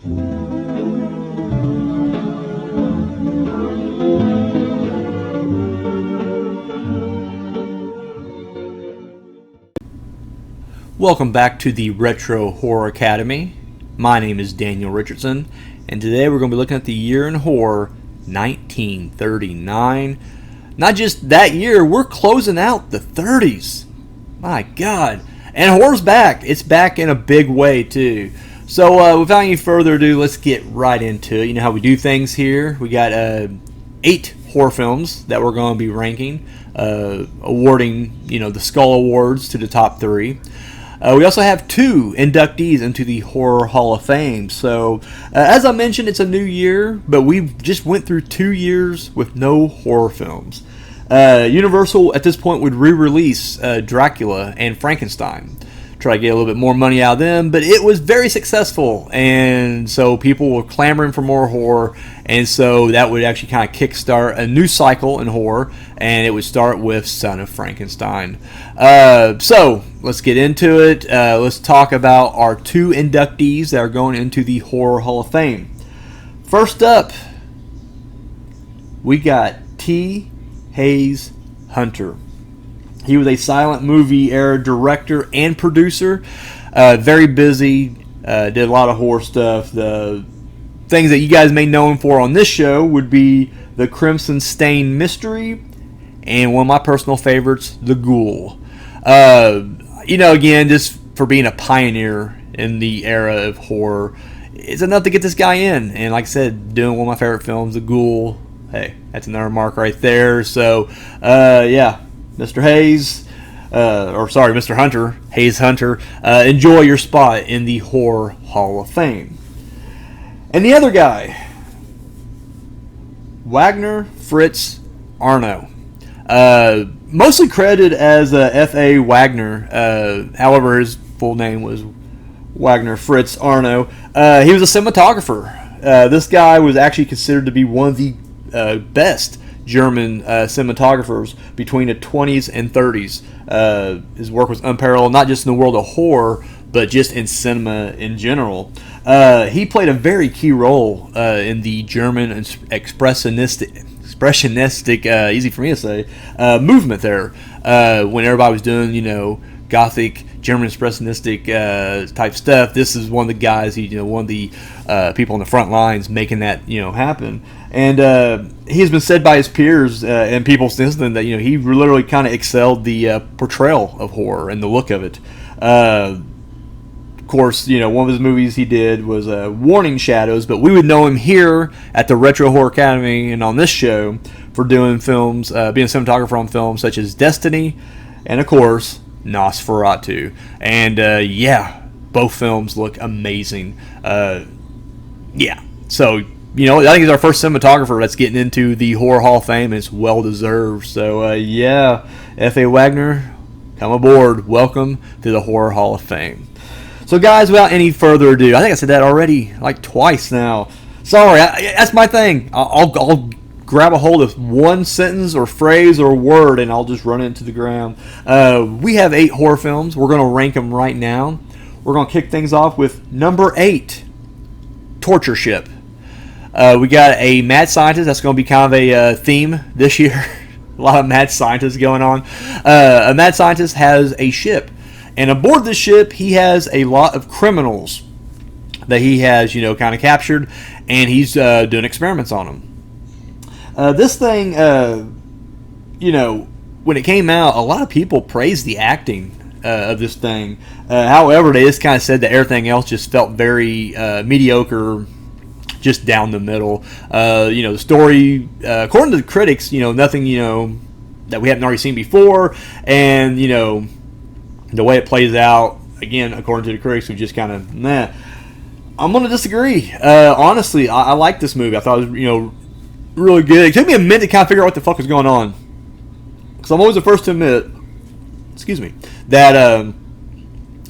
Welcome back to the Retro Horror Academy. My name is Daniel Richardson, and today we're going to be looking at the year in horror, 1939. Not just that year, we're closing out the 30s. My God. And horror's back. It's back in a big way, too. So, without any further ado, let's get right into it. You know how we do things here. We got 8 horror films that we're going to be ranking, awarding, the Skull Awards to the top 3. We also have 2 inductees into the Horror Hall of Fame. So, as I mentioned, it's a new year, but we just went through 2 years with no horror films. Universal, at this point, would re-release Dracula and Frankenstein. Try to get a little bit more money out of them, but it was very successful, and so people were clamoring for more horror, and so that would actually kind of kickstart a new cycle in horror, and it would start with Son of Frankenstein. So let's get into it. Let's talk about our 2 inductees that are going into the Horror Hall of Fame. First up, we got T. Hayes Hunter. He was a silent movie era director and producer. Very busy. Did a lot of horror stuff. The things that you guys may know him for on this show would be The Crimson Stain Mystery and one of my personal favorites, The Ghoul. Again, just for being a pioneer in the era of horror, it's enough to get this guy in. And like I said, doing one of my favorite films, The Ghoul. Hey, that's another mark right there. So, Mr. Hayes, Mr. Hunter, Hayes Hunter, enjoy your spot in the Horror Hall of Fame. And the other guy, Wagner Fritz Arno. Mostly credited as F.A. Wagner, however his full name was Wagner Fritz Arno. He was a cinematographer. This guy was actually considered to be one of the best German cinematographers between the 20s and 30s. His work was unparalleled, not just in the world of horror, but just in cinema in general. He played a very key role in the German expressionistic, easy for me to say, movement there. When everybody was doing, Gothic, German expressionistic type stuff, this is one of the guys, one of the people on the front lines making that, happen. And he has been said by his peers and people since then that he literally kind of excelled the portrayal of horror and the look of it. Of course, one of his movies he did was Warning Shadows, but we would know him here at the Retro Horror Academy and on this show for doing films, being a cinematographer on films such as Destiny and, of course, Nosferatu. And both films look amazing. So I think he's our first cinematographer that's getting into the Horror Hall of Fame, and it's well deserved. So F.A. Wagner, come aboard. Welcome to the Horror Hall of Fame. So guys, without any further ado, I think I said that already like twice now. Sorry, that's my thing. I'll grab a hold of one sentence or phrase or word, and I'll just run it into the ground. We have 8 horror films. We're going to rank them right now. We're going to kick things off with number 8, Torture Ship. We got a mad scientist. That's going to be kind of a theme this year. A lot of mad scientists going on. A mad scientist has a ship, and aboard this ship, he has a lot of criminals that he has, kind of captured, and he's doing experiments on them. This thing, when it came out, a lot of people praised the acting of this thing. However, they just kind of said that everything else just felt very mediocre, just down the middle. The story, according to the critics, nothing, that we haven't already seen before, and, the way it plays out, again, according to the critics, was just kind of, meh. I'm going to disagree. Honestly, I like this movie. I thought it was, really good. It took me a minute to kind of figure out what the fuck was going on, because I'm always the first to admit, that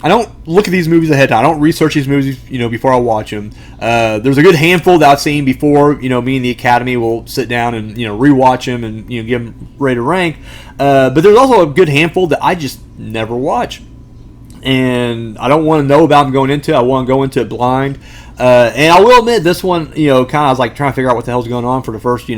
I don't look at these movies ahead of time. I don't research these movies, before I watch them. There's a good handful that I've seen before. Me and the Academy will sit down and rewatch them and give them ready to rank. But there's also a good handful that I just never watch, and I don't want to know about them going into it. I want to go into it blind. And I will admit, this one, kind of I was like trying to figure out what the hell's going on for the first,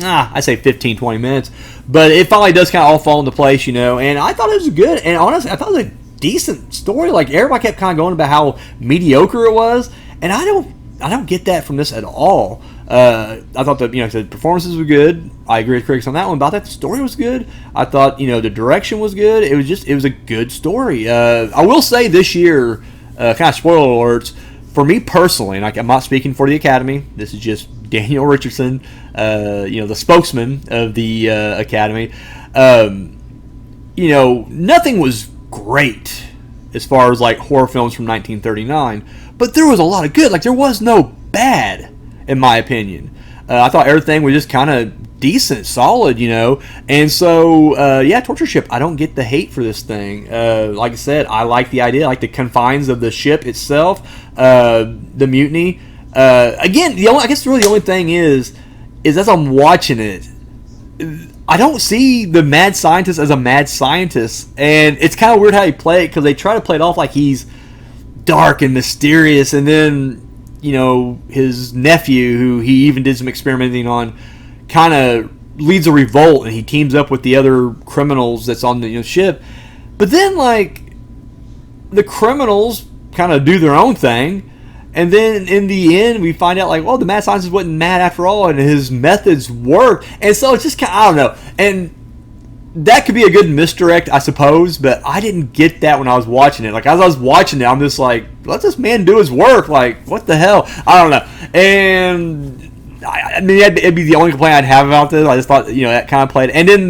I say 15, 20 minutes. But it finally does kind of all fall into place, and I thought it was good. And honestly, I thought it was a decent story. Like, everybody kept kind of going about how mediocre it was. And I don't get that from this at all. I thought that, the performances were good. I agree with critics on that one, but I thought the story was good. I thought, the direction was good. It was a good story. I will say this year, kind of spoiler alerts, for me personally, and I'm not speaking for the Academy, this is just Daniel Richardson, the spokesman of the Academy. Nothing was great as far as like horror films from 1939, but there was a lot of good. Like, there was no bad, in my opinion. I thought everything was just kind of decent, solid, And so, Torture Ship, I don't get the hate for this thing. Like I said, I like the idea, I like the confines of the ship itself, the mutiny. Again, I guess really the only thing is as I'm watching it, I don't see the mad scientist as a mad scientist. And it's kind of weird how they play it, because they try to play it off like he's dark and mysterious, and then his nephew, who he even did some experimenting on, kind of leads a revolt, and he teams up with the other criminals that's on the ship. But then, like, the criminals kind of do their own thing, and then in the end we find out, like, well, the mad scientist wasn't mad after all, and his methods work. And so it's just kind of, I don't know. And that could be a good misdirect, I suppose, but I didn't get that when I was watching it. Like, as I was watching it, I'm just like, let this man do his work. Like, what the hell? I don't know. And I mean, it'd be the only complaint I'd have about this. I just thought, that kind of played. And then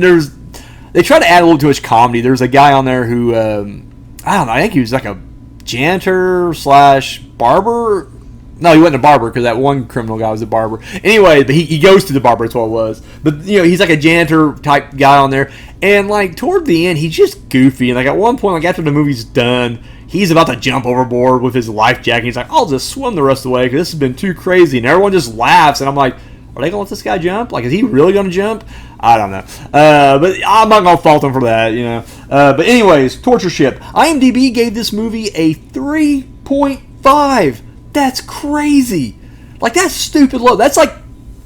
they try to add a little too much comedy. There's a guy on there who, I don't know, I think he was like a janitor / barber. No, he wasn't a barber, because that one criminal guy was a barber. Anyway, but he goes to the barber, that's what it was. But, he's like a janitor type guy on there. And, like, toward the end, he's just goofy. And, like, at one point, like, after the movie's done, he's about to jump overboard with his life jacket. He's like, I'll just swim the rest of the way, because this has been too crazy. And everyone just laughs. And I'm like, are they going to let this guy jump? Like, is he really going to jump? I don't know. But I'm not going to fault him for that, But anyways, Torture Ship. IMDb gave this movie a 3.5. That's crazy. Like, that's stupid low. That's like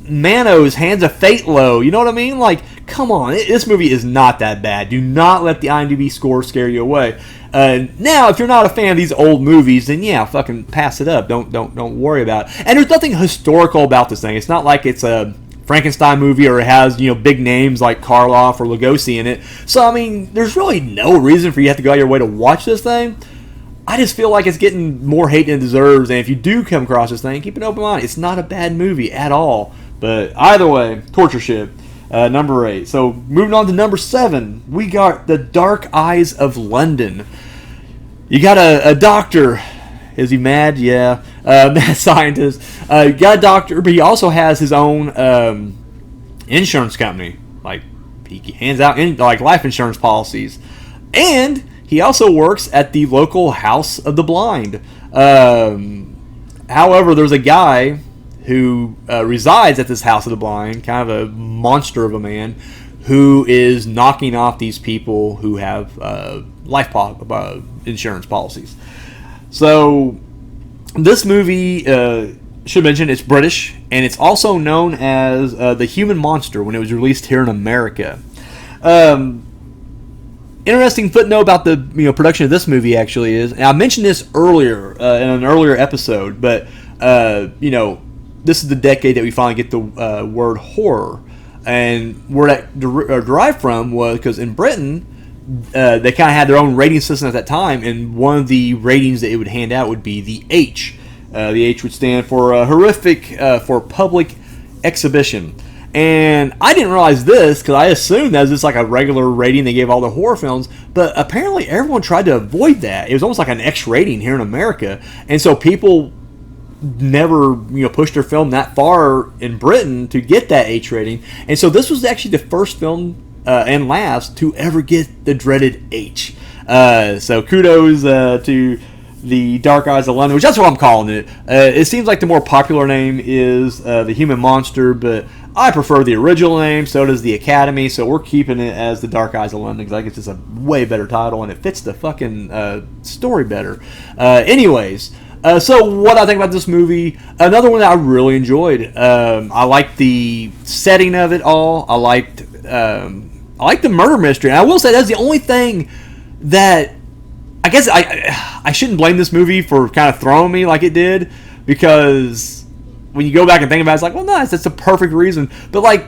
Mano's Hands of Fate low. You know what I mean? Like, come on. This movie is not that bad. Do not let the IMDb score scare you away. Now, if you're not a fan of these old movies, then yeah, fucking pass it up. Don't worry about it. And there's nothing historical about this thing. It's not like it's a Frankenstein movie, or it has, big names like Karloff or Lugosi in it. So, I mean, there's really no reason for you to have to go out of your way to watch this thing. I just feel like it's getting more hate than it deserves, and if you do come across this thing, keep an open mind. It's not a bad movie at all. But either way, Torture Ship, number 8. So moving on to number 7, we got The Dark Eyes of London. You got a doctor. Is he mad? Yeah. Mad scientist. You got a doctor, but he also has his own insurance company. Like, he hands out life insurance policies. And he also works at the local House of the Blind. However, there's a guy who resides at this House of the Blind, kind of a monster of a man, who is knocking off these people who have life insurance policies. So, this movie, should mention, it's British, and it's also known as The Human Monster when it was released here in America. Interesting footnote about the production of this movie actually is, and I mentioned this earlier in an earlier episode, but this is the decade that we finally get the word horror, and where that derived from was because in Britain they kind of had their own rating system at that time, and one of the ratings that it would hand out would be the H. The H would stand for horrific, for public exhibition. And I didn't realize this, because I assumed that was just like a regular rating they gave all the horror films, but apparently everyone tried to avoid that. It was almost like an X rating here in America, and so people never pushed their film that far in Britain to get that H rating. And so this was actually the first film and last to ever get the dreaded H. So kudos to The Dark Eyes of London, which that's what I'm calling it. It seems like the more popular name is The Human Monster, but I prefer the original name, so does the Academy, so we're keeping it as The Dark Eyes of London, because I think it's just a way better title, and it fits the fucking story better. Anyways, So what I think about this movie, another one that I really enjoyed. I liked the setting of it all. I liked the murder mystery. And I will say that's the only thing that I guess I shouldn't blame this movie for kind of throwing me like it did, because when you go back and think about it, it's like, well, no, that's a perfect reason. But like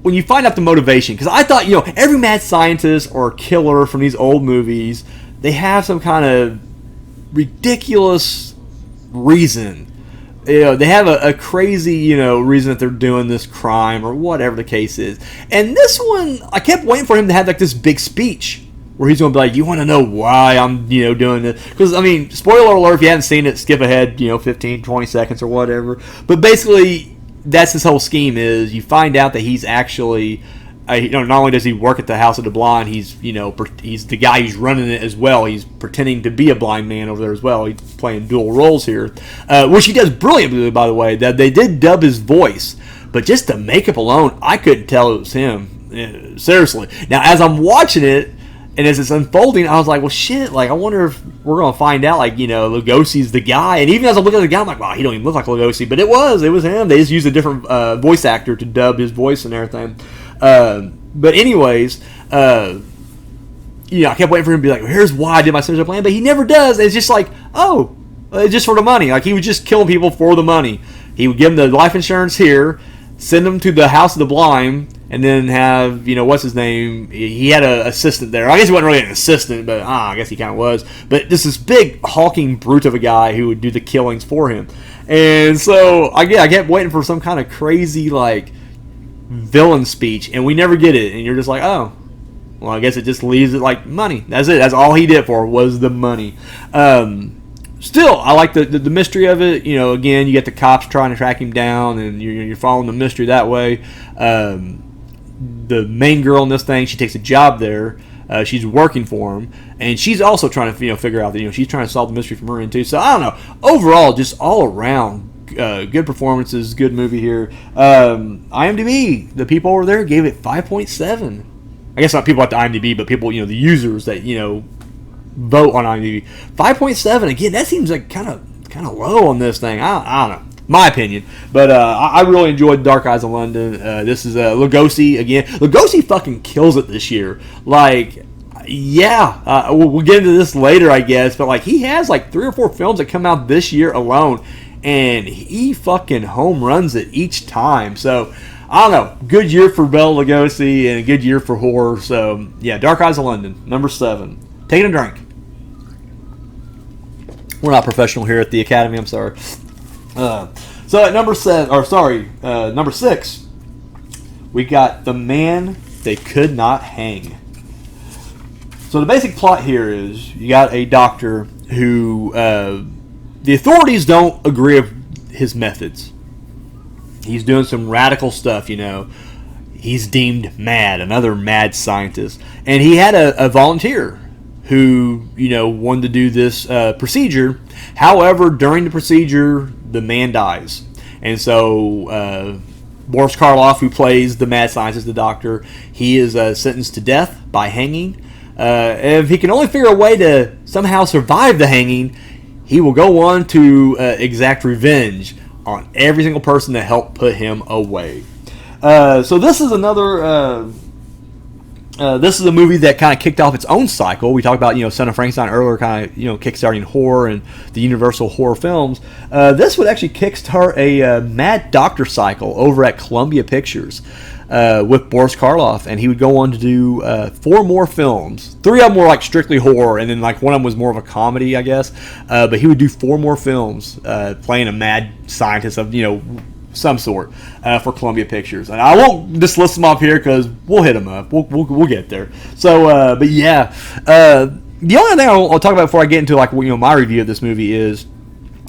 when you find out the motivation, because I thought, every mad scientist or killer from these old movies, they have some kind of ridiculous reason. They have a crazy, reason that they're doing this crime or whatever the case is. And this one, I kept waiting for him to have like this big speech where he's going to be like, you want to know why I'm, doing this? Because, spoiler alert, if you haven't seen it, skip ahead, 15, 20 seconds or whatever. But basically, that's his whole scheme is you find out that he's actually... not only does he work at the House of the Blind, he's the guy who's running it as well. He's pretending to be a blind man over there as well. He's playing dual roles here, which he does brilliantly, by the way. That they did dub his voice, but just the makeup alone, I couldn't tell it was him. Seriously. Now, as I'm watching it and as it's unfolding, I was like, well, shit. Like, I wonder if we're gonna find out, like, Lugosi's the guy. And even as I'm looking at the guy, I'm like, wow, he don't even look like Lugosi, but it was him. They just used a different voice actor to dub his voice and everything. But anyways, I kept waiting for him to be like, here's why I did my signature plan, but he never does. It's just like, it's just for the money. Like, he would just kill people for the money. He would give them the life insurance here, send them to the House of the Blind, and then have, what's his name? He had an assistant there. I guess he wasn't really an assistant, but I guess he kind of was. But this big hulking brute of a guy who would do the killings for him. And so, I kept waiting for some kind of crazy, like, villain speech, and we never get it, and you're just like, oh, well, I guess it just leaves it like money. That's it. That's all he did for was the money. Still, I like the mystery of it. Again, you get the cops trying to track him down, and you're following the mystery that way. The main girl in this thing, she takes a job there. She's working for him, and she's also trying to figure out that she's trying to solve the mystery from her end too. So I don't know. Overall, just all around. Good performances, good movie here. IMDb, the people over there gave it 5.7. I guess not people at the IMDb, but people, the users that vote on IMDb. 5.7. Again, that seems like kind of low on this thing. I don't know, my opinion, but I really enjoyed Dark Eyes of London. This is Lugosi again. Lugosi fucking kills it this year. Like, yeah, we'll get into this later, I guess, but like he has like 3 or 4 films that come out this year alone. And he fucking home runs it each time. So, I don't know. Good year for Bela Lugosi and a good year for horror. So, yeah, Dark Eyes of London, number 7. Taking a drink. We're not professional here at the Academy, I'm sorry. So, at number 6, we got The Man They Could Not Hang. So, the basic plot here is you got a doctor who... the authorities don't agree with his methods. He's doing some radical stuff, He's deemed mad, another mad scientist. And he had a volunteer who, wanted to do this procedure. However, during the procedure, the man dies. And so Boris Karloff, who plays the mad scientist, the doctor, he is sentenced to death by hanging. If he can only figure a way to somehow survive the hanging, he will go on to exact revenge on every single person that helped put him away. So this is another... this is a movie that kind of kicked off its own cycle. We talked about, Son of Frankenstein earlier, kind of, kickstarting horror and the Universal horror films. This would actually kickstart a Mad Doctor cycle over at Columbia Pictures with Boris Karloff, and he would go on to do 4 more films. 3 of them were like strictly horror, and then like one of them was more of a comedy, I guess. But he would do 4 more films playing a mad scientist of, some sort for Columbia Pictures, and I won't just list them off here because we'll hit them up. We'll get there. So, but yeah, the only thing I'll talk about before I get into like my review of this movie is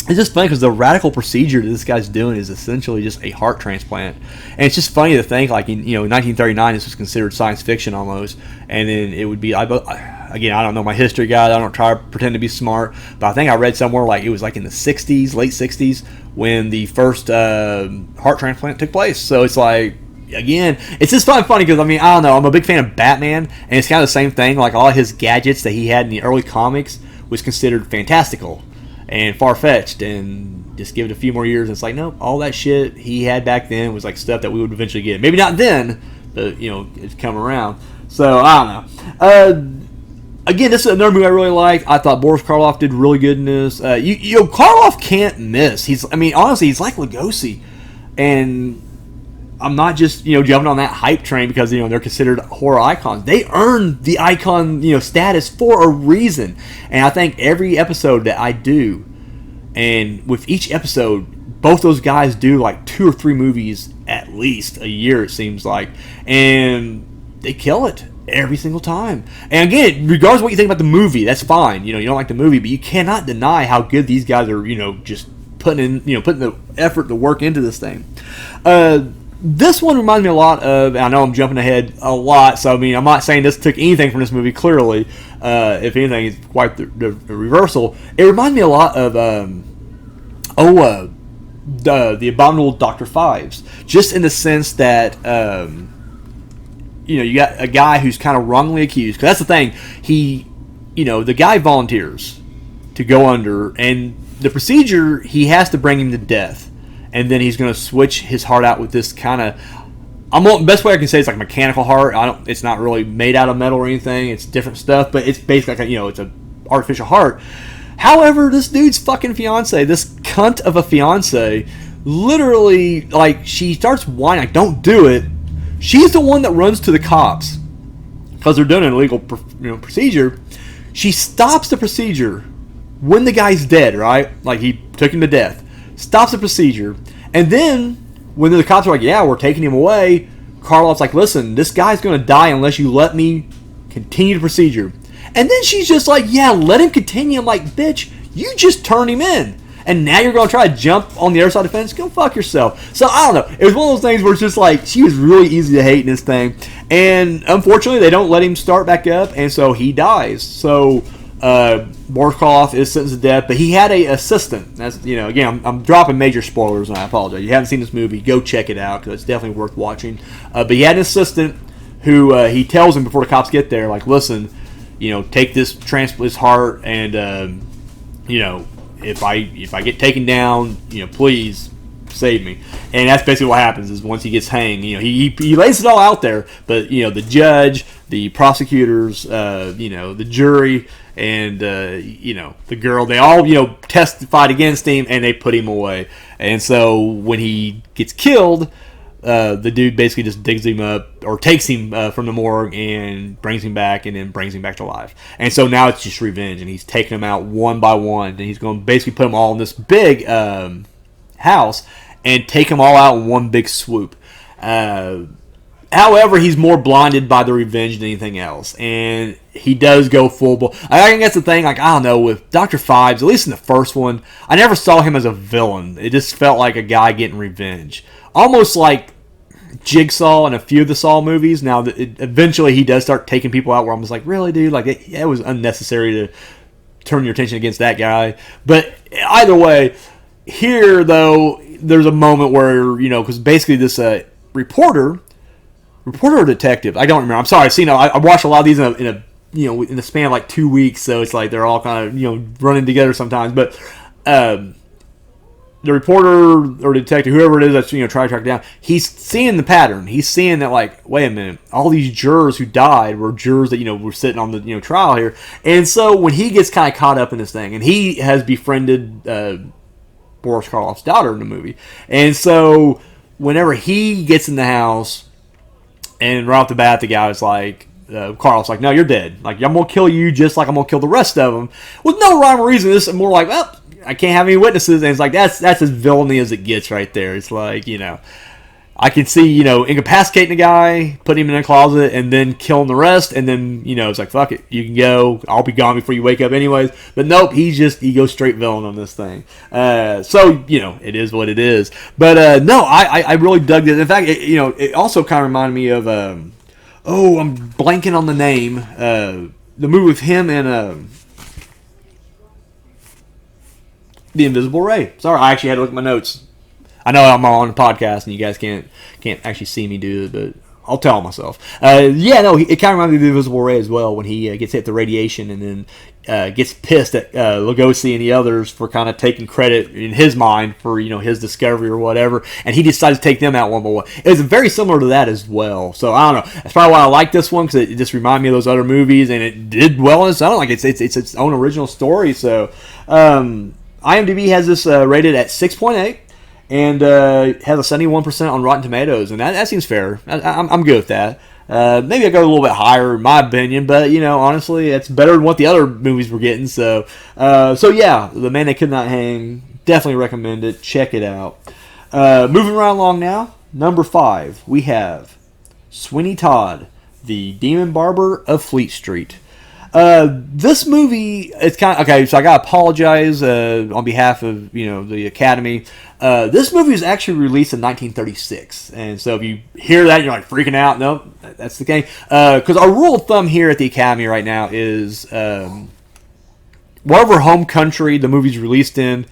it's just funny because the radical procedure that this guy's doing is essentially just a heart transplant, and it's just funny to think like in 1939 this was considered science fiction almost, and then it would be again, I don't know my history, guys. I don't try to pretend to be smart, but I think I read somewhere like it was like in the 60s, late 60s, when the first heart transplant took place. So it's like, again, it's just funny because, I don't know, I'm a big fan of Batman, and it's kind of the same thing. Like, all his gadgets that he had in the early comics was considered fantastical. and far-fetched, and just give it a few more years, and it's like, nope, all that shit he had back then was like stuff that we would eventually get. Maybe not then, but it's come around. So I don't know. Again, this is another movie I really liked. I thought Boris Karloff did really good in this. Karloff can't miss. Honestly, he's like Lugosi, and I'm not just jumping on that hype train because they're considered horror icons. They earn the icon status for a reason, and I think every episode that I do, and with each episode, both those guys do like 2 or 3 movies at least a year. It seems like, and they kill it every single time. And again, regardless of what you think about the movie, that's fine. You don't like the movie, but you cannot deny how good these guys are. Just putting the effort, the work into this thing. This one reminds me a lot of, I know I'm jumping ahead a lot, so I'm not saying this took anything from this movie, clearly. If anything, it's quite the reversal. It reminds me a lot of, the Abominable Dr. Fives, just in the sense that, you got a guy who's kind of wrongly accused, because that's the thing, the guy volunteers to go under, and the procedure, he has to bring him to death. And then he's going to switch his heart out with this kind of, the best way I can say it's like a mechanical heart. It's not really made out of metal or anything. It's different stuff, but it's basically like it's an artificial heart. However, this dude's fucking fiance, this cunt of a fiance, literally, like, she starts whining, like, don't do it. She's the one that runs to the cops because they're doing an illegal procedure. She stops the procedure when the guy's dead, right? Like, he took him to death. Stops the procedure, and then when the cops are like, yeah, we're taking him away, Karloff's like, listen, this guy's going to die unless you let me continue the procedure. And then she's just like, yeah, let him continue. I'm like, bitch, you just turned him in, and now you're going to try to jump on the other side of the fence? Go fuck yourself. So I don't know, it was one of those things where it's just like, she was really easy to hate in this thing, and unfortunately they don't let him start back up, and so he dies. So Boris Karloff is sentenced to death, but he had a assistant. That's again, I'm dropping major spoilers, and I apologize. You haven't seen this movie, go check it out because it's definitely worth watching. But he had an assistant who he tells him before the cops get there, like, listen, take this transplant his heart, and if I get taken down, please save me. And that's basically what happens is once he gets hanged, he lays it all out there, but the judge, the prosecutors, the jury, and the girl, they all testified against him, and they put him away. And so when he gets killed, the dude basically just digs him up, or takes him from the morgue and brings him back, and then brings him back to life. And so now it's just revenge, and he's taking them out one by one, and he's going to basically put them all in this big house and take them all out in one big swoop. However, he's more blinded by the revenge than anything else, and he does go full. I think that's the thing. Like, I don't know, with Dr. Fives, at least in the first one, I never saw him as a villain. It just felt like a guy getting revenge, almost like Jigsaw in a few of the Saw movies. Now, eventually, he does start taking people out. Where I'm just like, really, dude? Like, it was unnecessary to turn your attention against that guy. But either way, here though, there's a moment where because basically this reporter or detective, I don't remember. I'm sorry. I watched a lot of these in the span of like 2 weeks, so it's like they're all kind of running together sometimes. But the reporter or detective, whoever it is that's trying to track down, he's seeing the pattern. He's seeing that, like, wait a minute, all these jurors who died were jurors that were sitting on the trial here. And so when he gets kind of caught up in this thing, and he has befriended Boris Karloff's daughter in the movie, and so whenever he gets in the house. And right off the bat, the guy was like, Karloff's like, no, you're dead. Like, I'm going to kill you just like I'm going to kill the rest of them. With no rhyme or reason. This is more like, well, I can't have any witnesses. And it's like, that's as villainy as it gets right there. It's like, I can see, incapacitating a guy, putting him in a closet, and then killing the rest. And then, it's like, fuck it. You can go. I'll be gone before you wake up anyways. But nope, he goes straight villain on this thing. So, it is what it is. But, no, I really dug this. In fact, it also kind of reminded me of, I'm blanking on the name. The movie with him and The Invisible Ray. Sorry, I actually had to look at my notes. I know I'm on a podcast and you guys can't actually see me do it, but I'll tell myself. It kind of reminds me of the Invisible Ray as well when he gets hit with the radiation and then gets pissed at Lugosi and the others for kind of taking credit in his mind for his discovery or whatever, and he decides to take them out one by one. It was very similar to that as well. So I don't know. That's probably why I like this one, because it just reminded me of those other movies, and it did well on its own. Like it's its own original story. So IMDb has this rated at 6.8. And has a 71% on Rotten Tomatoes, and that seems fair. I'm good with that. Maybe I go a little bit higher, in my opinion, but honestly, it's better than what the other movies were getting. So yeah, The Man They Could Not Hang, definitely recommend it. Check it out. Moving right along now, number 5, we have Sweeney Todd, the Demon Barber of Fleet Street. This movie, it's kind of okay. So I gotta apologize on behalf of the Academy. This movie was actually released in 1936, and so if you hear that, you're like freaking out. No, that's the case. Because our rule of thumb here at the Academy right now is whatever home country the movie's released in,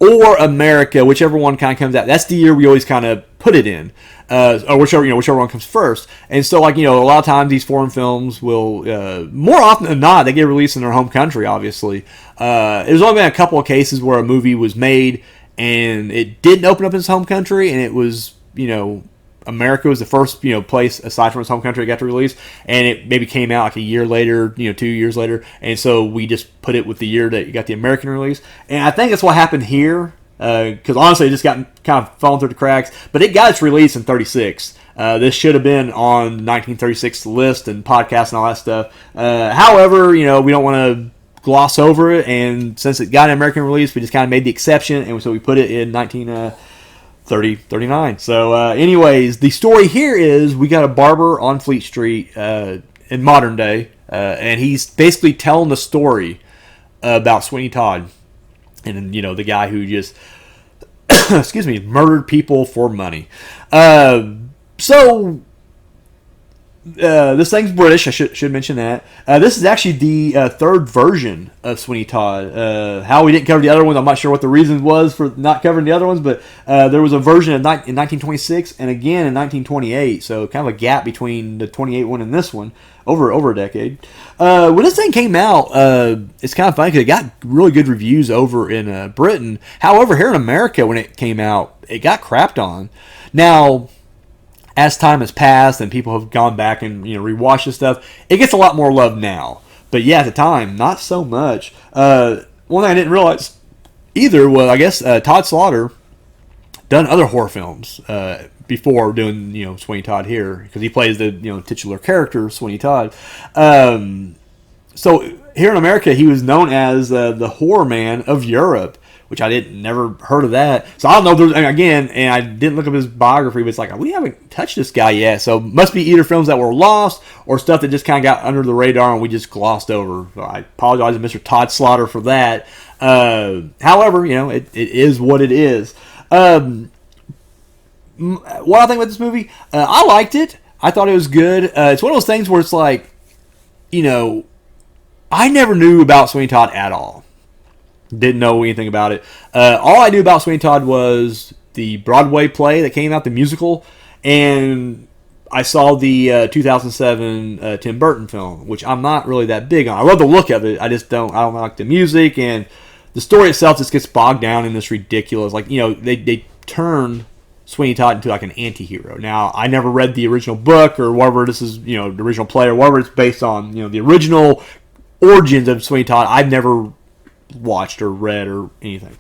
or America, whichever one kind of comes out. That's the year we always kind of put it in, or whichever one comes first. And so, like a lot of times these foreign films will, more often than not, they get released in their home country. Obviously, there's only been a couple of cases where a movie was made and it didn't open up in its home country, and it was America was the first place aside from its home country it got to release, and it maybe came out like a year later, 2 years later, and so we just put it with the year that you got the American release. And I think that's what happened here, because honestly it just got kind of fallen through the cracks, but it got its release in 36. This should have been on the 1936 list and podcasts and all that stuff. However, we don't want to gloss over it, and since it got an American release, we just kind of made the exception, and so we put it in 39. So anyways, the story here is we got a barber on Fleet Street in modern day, and he's basically telling the story about Sweeney Todd, and the guy who just excuse me, murdered people for money. So this thing's British. I should mention that. This is actually the third version of Sweeney Todd. How we didn't cover the other ones, I'm not sure what the reason was for not covering the other ones, but there was a version in 1926 and again in 1928. So kind of a gap between the 28 one and this one, over a decade. When this thing came out, it's kind of funny because it got really good reviews over in Britain. However, here in America, when it came out, it got crapped on. Now, as time has passed and people have gone back and rewatched this stuff, it gets a lot more love now. But yeah, at the time, not so much. One thing I didn't realize either was, I guess, Todd Slaughter done other horror films before doing Sweeney Todd here, because he plays the titular character Sweeney Todd. So here in America, he was known as the Horror Man of Europe, which I never heard of that. So I don't know if there's, again, and I didn't look up his biography, but it's like, we haven't touched this guy yet. So must be either films that were lost or stuff that just kind of got under the radar and we just glossed over. So I apologize to Mr. Todd Slaughter for that. However, it is what it is. What I think about this movie, I liked it. I thought it was good. It's one of those things where it's like, I never knew about Sweeney Todd at all. Didn't know anything about it. All I knew about Sweeney Todd was the Broadway play that came out, the musical, and I saw the 2007 Tim Burton film, which I'm not really that big on. I love the look of it. I don't like the music, and the story itself just gets bogged down in this ridiculous, they turn Sweeney Todd into like an anti-hero. Now, I never read the original book or whatever this is, the original play or whatever it's based on, the original origins of Sweeney Todd. I've never watched or read or anything.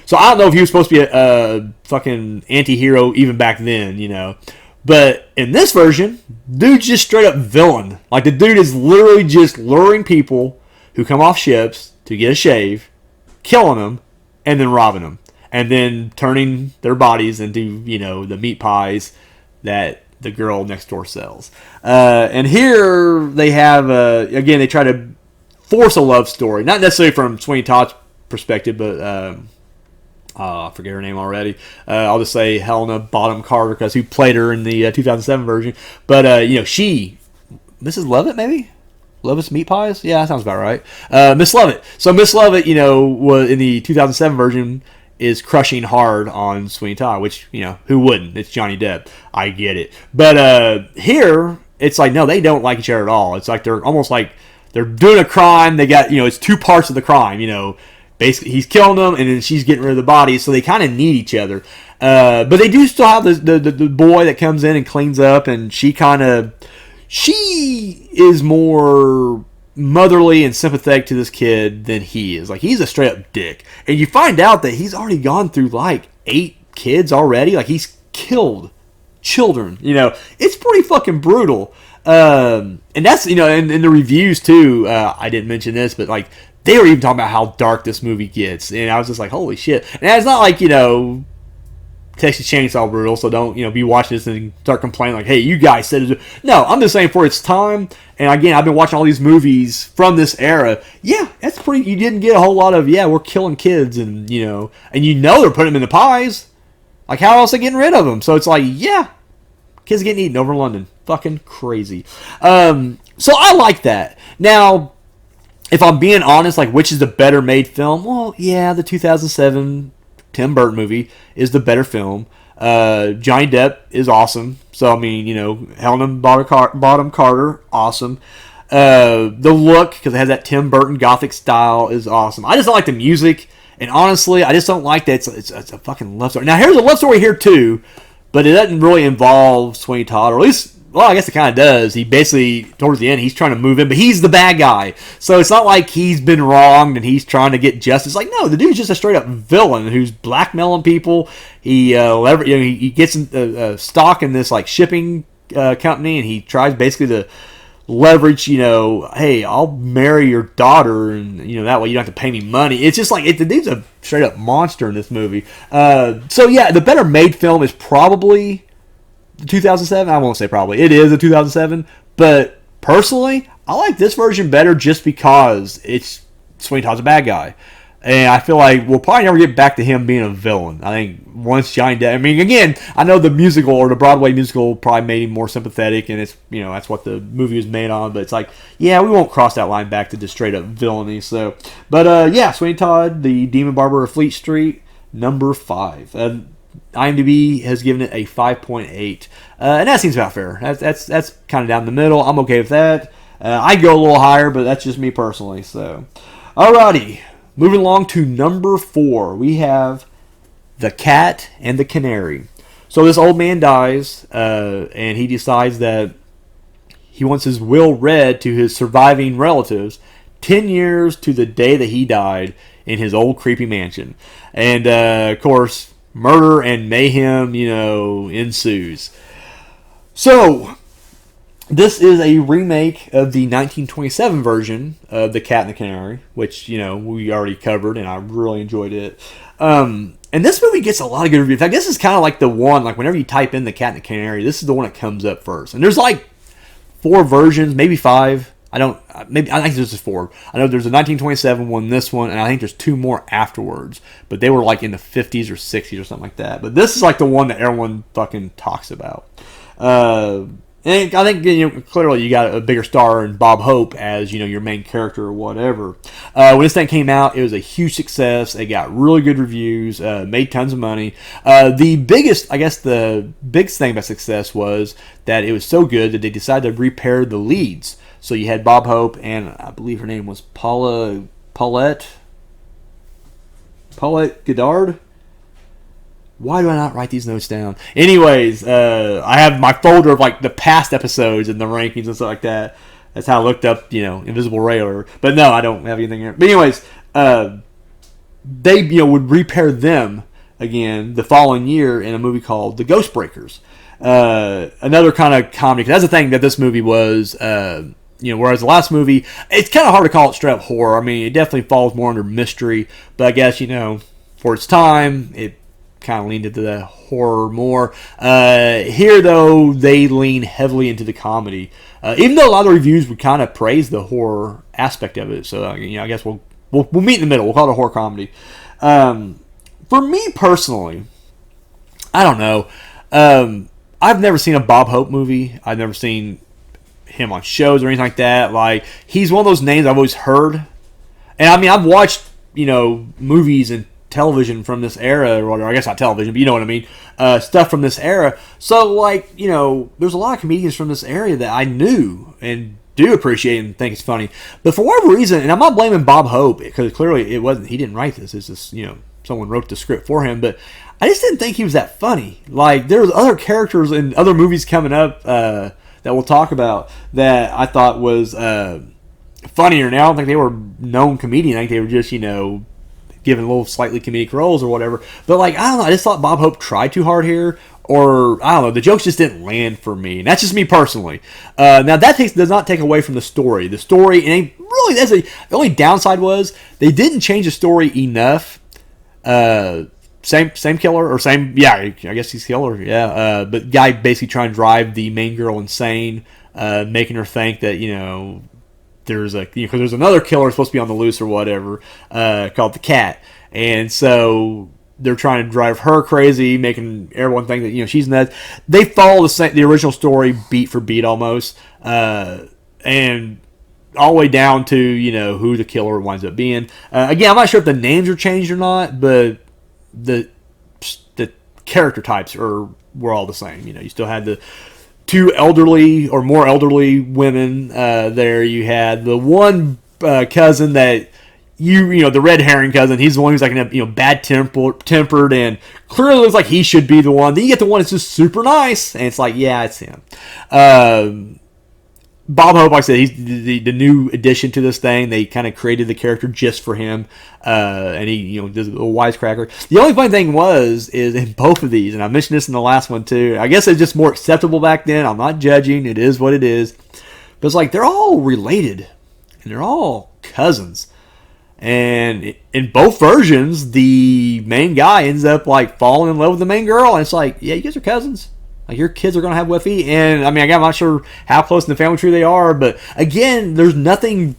So I don't know if he was supposed to be a fucking anti-hero even back then, But in this version, dude's just straight up villain. Like, the dude is literally just luring people who come off ships to get a shave, killing them, and then robbing them. And then turning their bodies into, the meat pies that the girl next door sells. And here they have, again, they try to force a love story. Not necessarily from Sweeney Todd's perspective, but I forget her name already. I'll just say Helena Bonham Carter, because who played her in the 2007 version. But, she, Mrs. Lovett, maybe? Lovett's Meat Pies? Yeah, that sounds about right. Miss Lovett. So Miss Lovett, was in the 2007 version, is crushing hard on Sweeney Todd, which, who wouldn't? It's Johnny Depp. I get it. But here, it's like, no, they don't like each other at all. It's like they're almost like they're doing a crime. They got, it's two parts of the crime. Basically he's killing them, and then she's getting rid of the bodies. So they kind of need each other. But they do still have the boy that comes in and cleans up, and she is more motherly and sympathetic to this kid than he is. Like, he's a straight up dick. And you find out that he's already gone through like 8 kids already. Like, he's killed children. It's pretty fucking brutal. And that's, in the reviews too, I didn't mention this, but like, they were even talking about how dark this movie gets. And I was just like, holy shit. And it's not like, Texas Chainsaw brutal, so don't, be watching this and start complaining like, hey, you guys said it. No, I'm just saying for its time, and again, I've been watching all these movies from this era. Yeah, that's pretty, you didn't get a whole lot of, we're killing kids, and, they're putting them in the pies. Like, how else are they getting rid of them? So it's like, yeah, kids getting eaten over in London. Fucking crazy. So I like that. Now, if I'm being honest, like, which is the better made film? Well, yeah, the 2007 Tim Burton movie is the better film. Johnny Depp is awesome. So, I mean, Helena Bonham Carter, awesome. The look, because it has that Tim Burton Gothic style, is awesome. I just don't like the music. And honestly, I just don't like that it's a fucking love story. Now, here's a love story here, too. But it doesn't really involve Sweeney Todd, or at least, well, I guess it kind of does. He basically, towards the end, he's trying to move in, but he's the bad guy. So it's not like he's been wronged and he's trying to get justice. Like, no, the dude's just a straight-up villain who's blackmailing people. He he gets stock in this like shipping company, and he tries basically to leverage, hey, I'll marry your daughter, and that way you don't have to pay me money. It's just like the dude's a straight up monster in this movie. So yeah, the better made film is probably 2007. I won't say probably. It is a 2007. But personally, I like this version better just because it's Sweeney Todd's a bad guy. And I feel like we'll probably never get back to him being a villain. I think once Johnny Depp... I mean, again, I know the musical or the Broadway musical probably made him more sympathetic, and it's, that's what the movie was made on. But it's like, yeah, we won't cross that line back to just straight up villainy. So, but yeah, Sweeney Todd, the Demon Barber of Fleet Street, number 5. IMDb has given it a 5.8, and that seems about fair. That's kind of down the middle. I'm okay with that. I'd go a little higher, but that's just me personally. So, alrighty, moving along to number 4, we have The Cat and the Canary. So this old man dies, and he decides that he wants his will read to his surviving relatives 10 years to the day that he died in his old creepy mansion. And, of course, murder and mayhem, ensues. So, this is a remake of the 1927 version of The Cat and the Canary, which, we already covered, and I really enjoyed it. And this movie gets a lot of good reviews. In fact, this is kind of like the one, like whenever you type in The Cat and the Canary, this is the one that comes up first. And there's like 4 versions, maybe 5. I think there's just 4. I know there's a 1927 one, this one, and I think there's 2 more afterwards. But they were like in the 50s or 60s or something like that. But this is like the one that everyone fucking talks about. And I think, clearly you got a bigger star in Bob Hope as, your main character or whatever. When this thing came out, it was a huge success. It got really good reviews, made tons of money. The biggest thing about success was that it was so good that they decided to repair the leads. So you had Bob Hope, and I believe her name was Paulette Goddard. Why do I not write these notes down? Anyways, I have my folder of like the past episodes and the rankings and stuff like that. That's how I looked up, Invisible Ray or... But no, I don't have anything here. But anyways, they, would repair them again the following year in a movie called The Ghost Breakers. Another kind of comedy. That's the thing that this movie was... whereas the last movie, it's kind of hard to call it straight up horror. I mean, it definitely falls more under mystery. But I guess, for its time, it kind of leaned into the horror more. Here, though, they lean heavily into the comedy. Even though a lot of the reviews would kind of praise the horror aspect of it. So, I guess we'll meet in the middle. We'll call it a horror comedy. For me personally, I don't know. I've never seen a Bob Hope movie. I've never seen him on shows or anything like that. Like, he's one of those names I've always heard. And I mean, I've watched, movies and television from this era, or I guess not television, but you know what I mean, stuff from this era. So, like, there's a lot of comedians from this area that I knew and do appreciate and think it's funny. But for whatever reason, and I'm not blaming Bob Hope, because clearly it wasn't, he didn't write this. It's just, someone wrote the script for him. But I just didn't think he was that funny. Like, there was other characters in other movies coming up that we'll talk about that I thought was funnier. Now, I don't think they were known comedians. I think they were just, given little slightly comedic roles or whatever. But, like, I don't know. I just thought Bob Hope tried too hard here. Or, I don't know, the jokes just didn't land for me. And that's just me personally. Now, that does not take away from the story. The story, and really, the only downside was they didn't change the story enough. Same killer, or same, yeah, I guess he's killer, yeah. But guy basically trying to drive the main girl insane, making her think that, there's because there's another killer supposed to be on the loose or whatever, called the Cat. And so they're trying to drive her crazy, making everyone think that she's nuts. They follow the original story beat for beat almost, and all the way down to who the killer winds up being. Again, I'm not sure if the names are changed or not, but the character types were all the same. You still had the two elderly or more elderly women there. You had the one cousin that. The red herring cousin, he's the one who's like, bad tempered and clearly looks like he should be the one. Then you get the one that's just super nice, and it's like, yeah, it's him. Bob Hope, like I said, he's the new addition to this thing. They kind of created the character just for him, and he, does a little wisecracker. The only funny thing is in both of these, and I mentioned this in the last one too, I guess it's just more acceptable back then. I'm not judging. It is what it is. But it's like, they're all related, and they're all cousins. And in both versions, the main guy ends up like falling in love with the main girl, and it's like, yeah, you guys are cousins. Like, your kids are gonna have Weffy, and I mean, again, I'm not sure how close in the family tree they are, but again, there's nothing.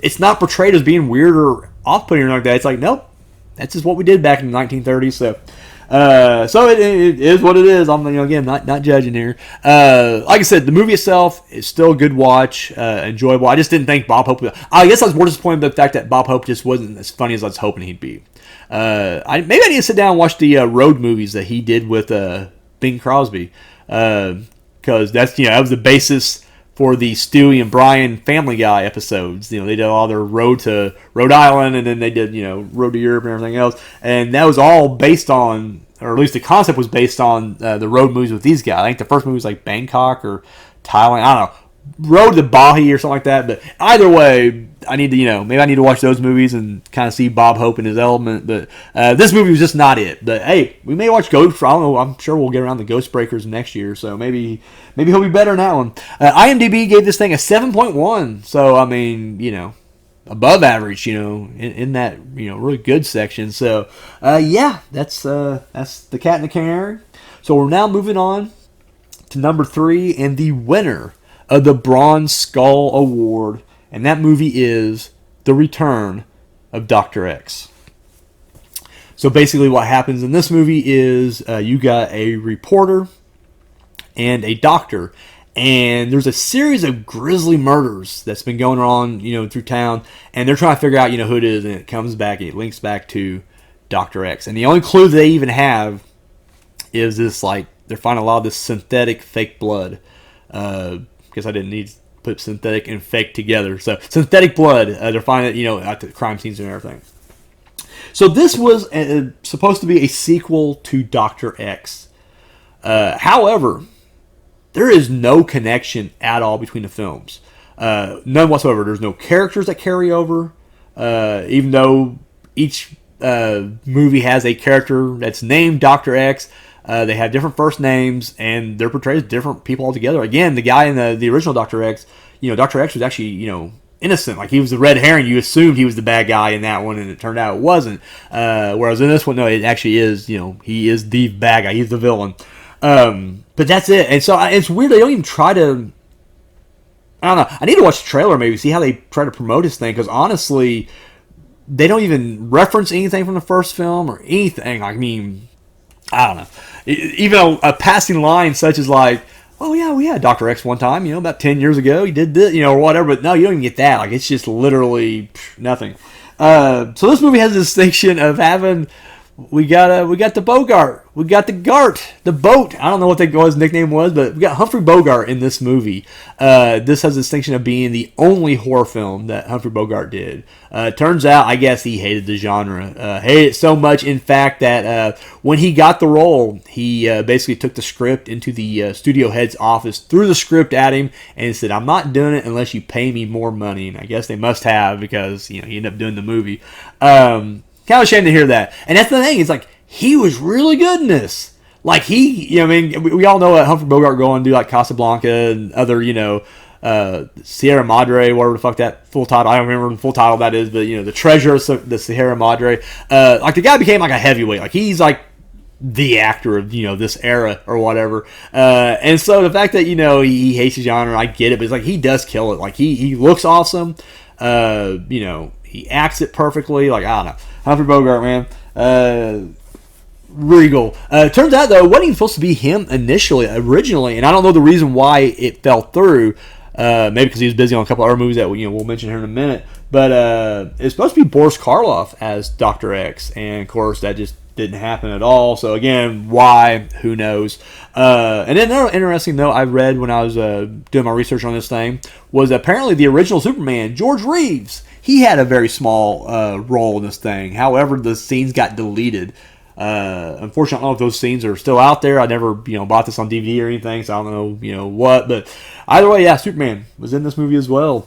It's not portrayed as being weird or off-putting or like that. It's like, nope, that's just what we did back in the 1930s. So it is what it is. I'm again not judging here. Like I said, the movie itself is still a good watch, enjoyable. I just didn't think Bob Hope. I guess I was more disappointed by the fact that Bob Hope just wasn't as funny as I was hoping he'd be. Maybe I need to sit down and watch the road movies that he did with Bing Crosby, because that's that was the basis for the Stewie and Brian Family Guy episodes. They did all their road to Rhode Island, and then they did road to Europe and everything else, and that was all based on, or at least the concept was based on the road movies with these guys. I think the first movie was like Bangkok or Thailand. I don't know. Road to Bahi or something like that. But either way, I need to, maybe I need to watch those movies and kind of see Bob Hope in his element. But this movie was just not it. But hey, we may watch Ghost. I don't know. I'm sure we'll get around the Ghost Breakers next year. So maybe he'll be better in that one. IMDb gave this thing a 7.1. So I mean, above average. In that really good section. So yeah, that's the Cat and the Canary. So we're now moving on to number 3 and the winner of the Bronze Skull Award, and that movie is The Return of Dr. X. So basically what happens in this movie is you got a reporter and a doctor, and there's a series of grisly murders that's been going on, through town, and they're trying to figure out, who it is, and it comes back, it links back to Dr. X. And the only clue they even have is this, like, they're finding a lot of this synthetic fake blood. Because I didn't need to put synthetic and fake together. So synthetic blood, they're finding it, at the crime scenes and everything. So this was supposed to be a sequel to Dr. X. However, there is no connection at all between the films. None whatsoever. There's no characters that carry over. Even though each movie has a character that's named Dr. X, they have different first names, and they're portrayed as different people altogether. Again, the guy in the original Dr. X, Dr. X was actually, innocent. Like, he was the red herring. You assumed he was the bad guy in that one, and it turned out it wasn't. Whereas in this one, no, it actually is, he is the bad guy. He's the villain. But that's it. And so it's weird. They don't even try to, I don't know. I need to watch the trailer maybe, see how they try to promote this thing, because honestly, they don't even reference anything from the first film or anything. I mean, I don't know. Even a passing line such as like, oh yeah, we had Dr. X one time, about 10 years ago. He did this, or whatever. But no, you don't even get that. Like, it's just literally nothing. So this movie has the distinction of having We got the Bogart. We got the Gart, the boat. I don't know what his nickname was, but we got Humphrey Bogart in this movie. This has the distinction of being the only horror film that Humphrey Bogart did. Turns out, I guess he hated the genre. Hated it so much, in fact, that when he got the role, he basically took the script into the studio head's office, threw the script at him, and said, "I'm not doing it unless you pay me more money." And I guess they must have, because he ended up doing the movie. Kind of ashamed to hear that. And that's the thing. It's like, he was really good in this. Like, we all know Humphrey Bogart go and do, like, Casablanca and other, Sierra Madre, whatever the fuck that full title, I don't remember the full title that is, but, the Treasure of the Sierra Madre. Like, the guy became, like, a heavyweight. Like, he's, like, the actor of, this era or whatever. And so the fact that, he hates his genre, I get it, but it's like, he does kill it. Like, he looks awesome. He acts it perfectly. Like, I don't know. Humphrey Bogart, man. Regal. Turns out, though, it wasn't even supposed to be him originally, and I don't know the reason why it fell through. Maybe because he was busy on a couple other movies that we'll mention here in a minute. But it's supposed to be Boris Karloff as Dr. X, and of course that just didn't happen at all. So again, why? Who knows? And then another interesting note I read when I was doing my research on this thing was apparently the original Superman, George Reeves, he had a very small role in this thing. However, the scenes got deleted. Unfortunately, I don't know if those scenes are still out there. I never, bought this on DVD or anything, so I don't know, what. But either way, yeah, Superman was in this movie as well.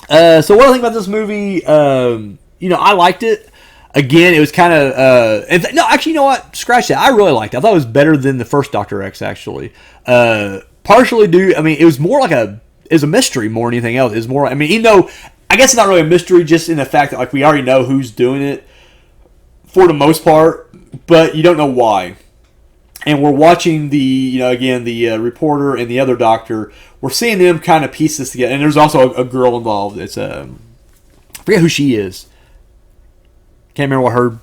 So what do I think about this movie? I liked it. Again, it was kind of... no, actually, you know what? Scratch that. I really liked it. I thought it was better than the first Dr. X, actually. Partially due... it was more like it was a mystery more than anything else. It was more... even though... I guess it's not really a mystery, just in the fact that, like, we already know who's doing it for the most part, but you don't know why. And we're watching the reporter and the other doctor. We're seeing them kind of piece this together. And there's also a girl involved. It's I forget who she is. Can't remember what her...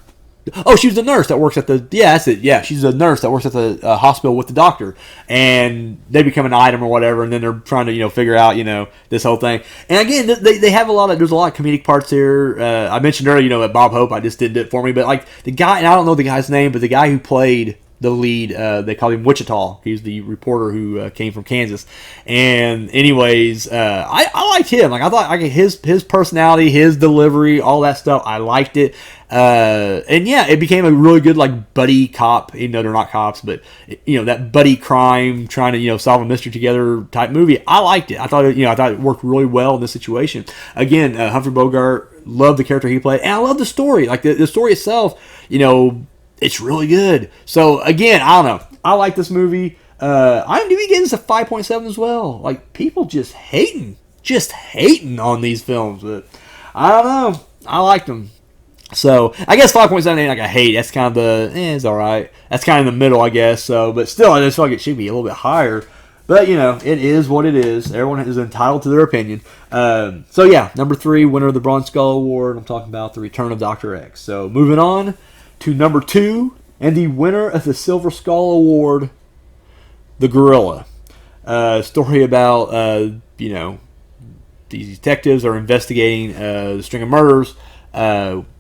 Oh, she was the nurse that works at the... Yeah, that's it. Yeah, she's a nurse that works at the hospital with the doctor. And they become an item or whatever, and then they're trying to, figure out, this whole thing. And again, they have there's a lot of comedic parts here. I mentioned earlier, that Bob Hope, I just didn't do it for me. But, like, the guy, and I don't know the guy's name, but the guy who played the lead, they called him Wichita. He's the reporter who came from Kansas. And anyways, I liked him. Like, I thought his personality, his delivery, all that stuff, I liked it. And yeah, it became a really good, like, buddy cop, even though they're not cops, but that buddy crime, trying to solve a mystery together type movie. I liked it. I thought it worked really well in this situation. Again, Humphrey Bogart, loved the character he played, and I love the story. Like, the story itself, it's really good. So again, I don't know. I like this movie. IMDb getting this a 5.7 as well. Like, people just hating on these films, but I don't know. I liked them. So I guess 5.7 ain't like a hate. That's kind of it's all right. That's kind of in the middle, I guess. So, but still, I just feel like it should be a little bit higher. But it is what it is. Everyone is entitled to their opinion. So yeah, number 3, winner of the Bronze Skull Award. I'm talking about The Return of Dr. X. So moving on to number 2, and the winner of the Silver Skull Award, The Gorilla. Story about these detectives are investigating the string of murders,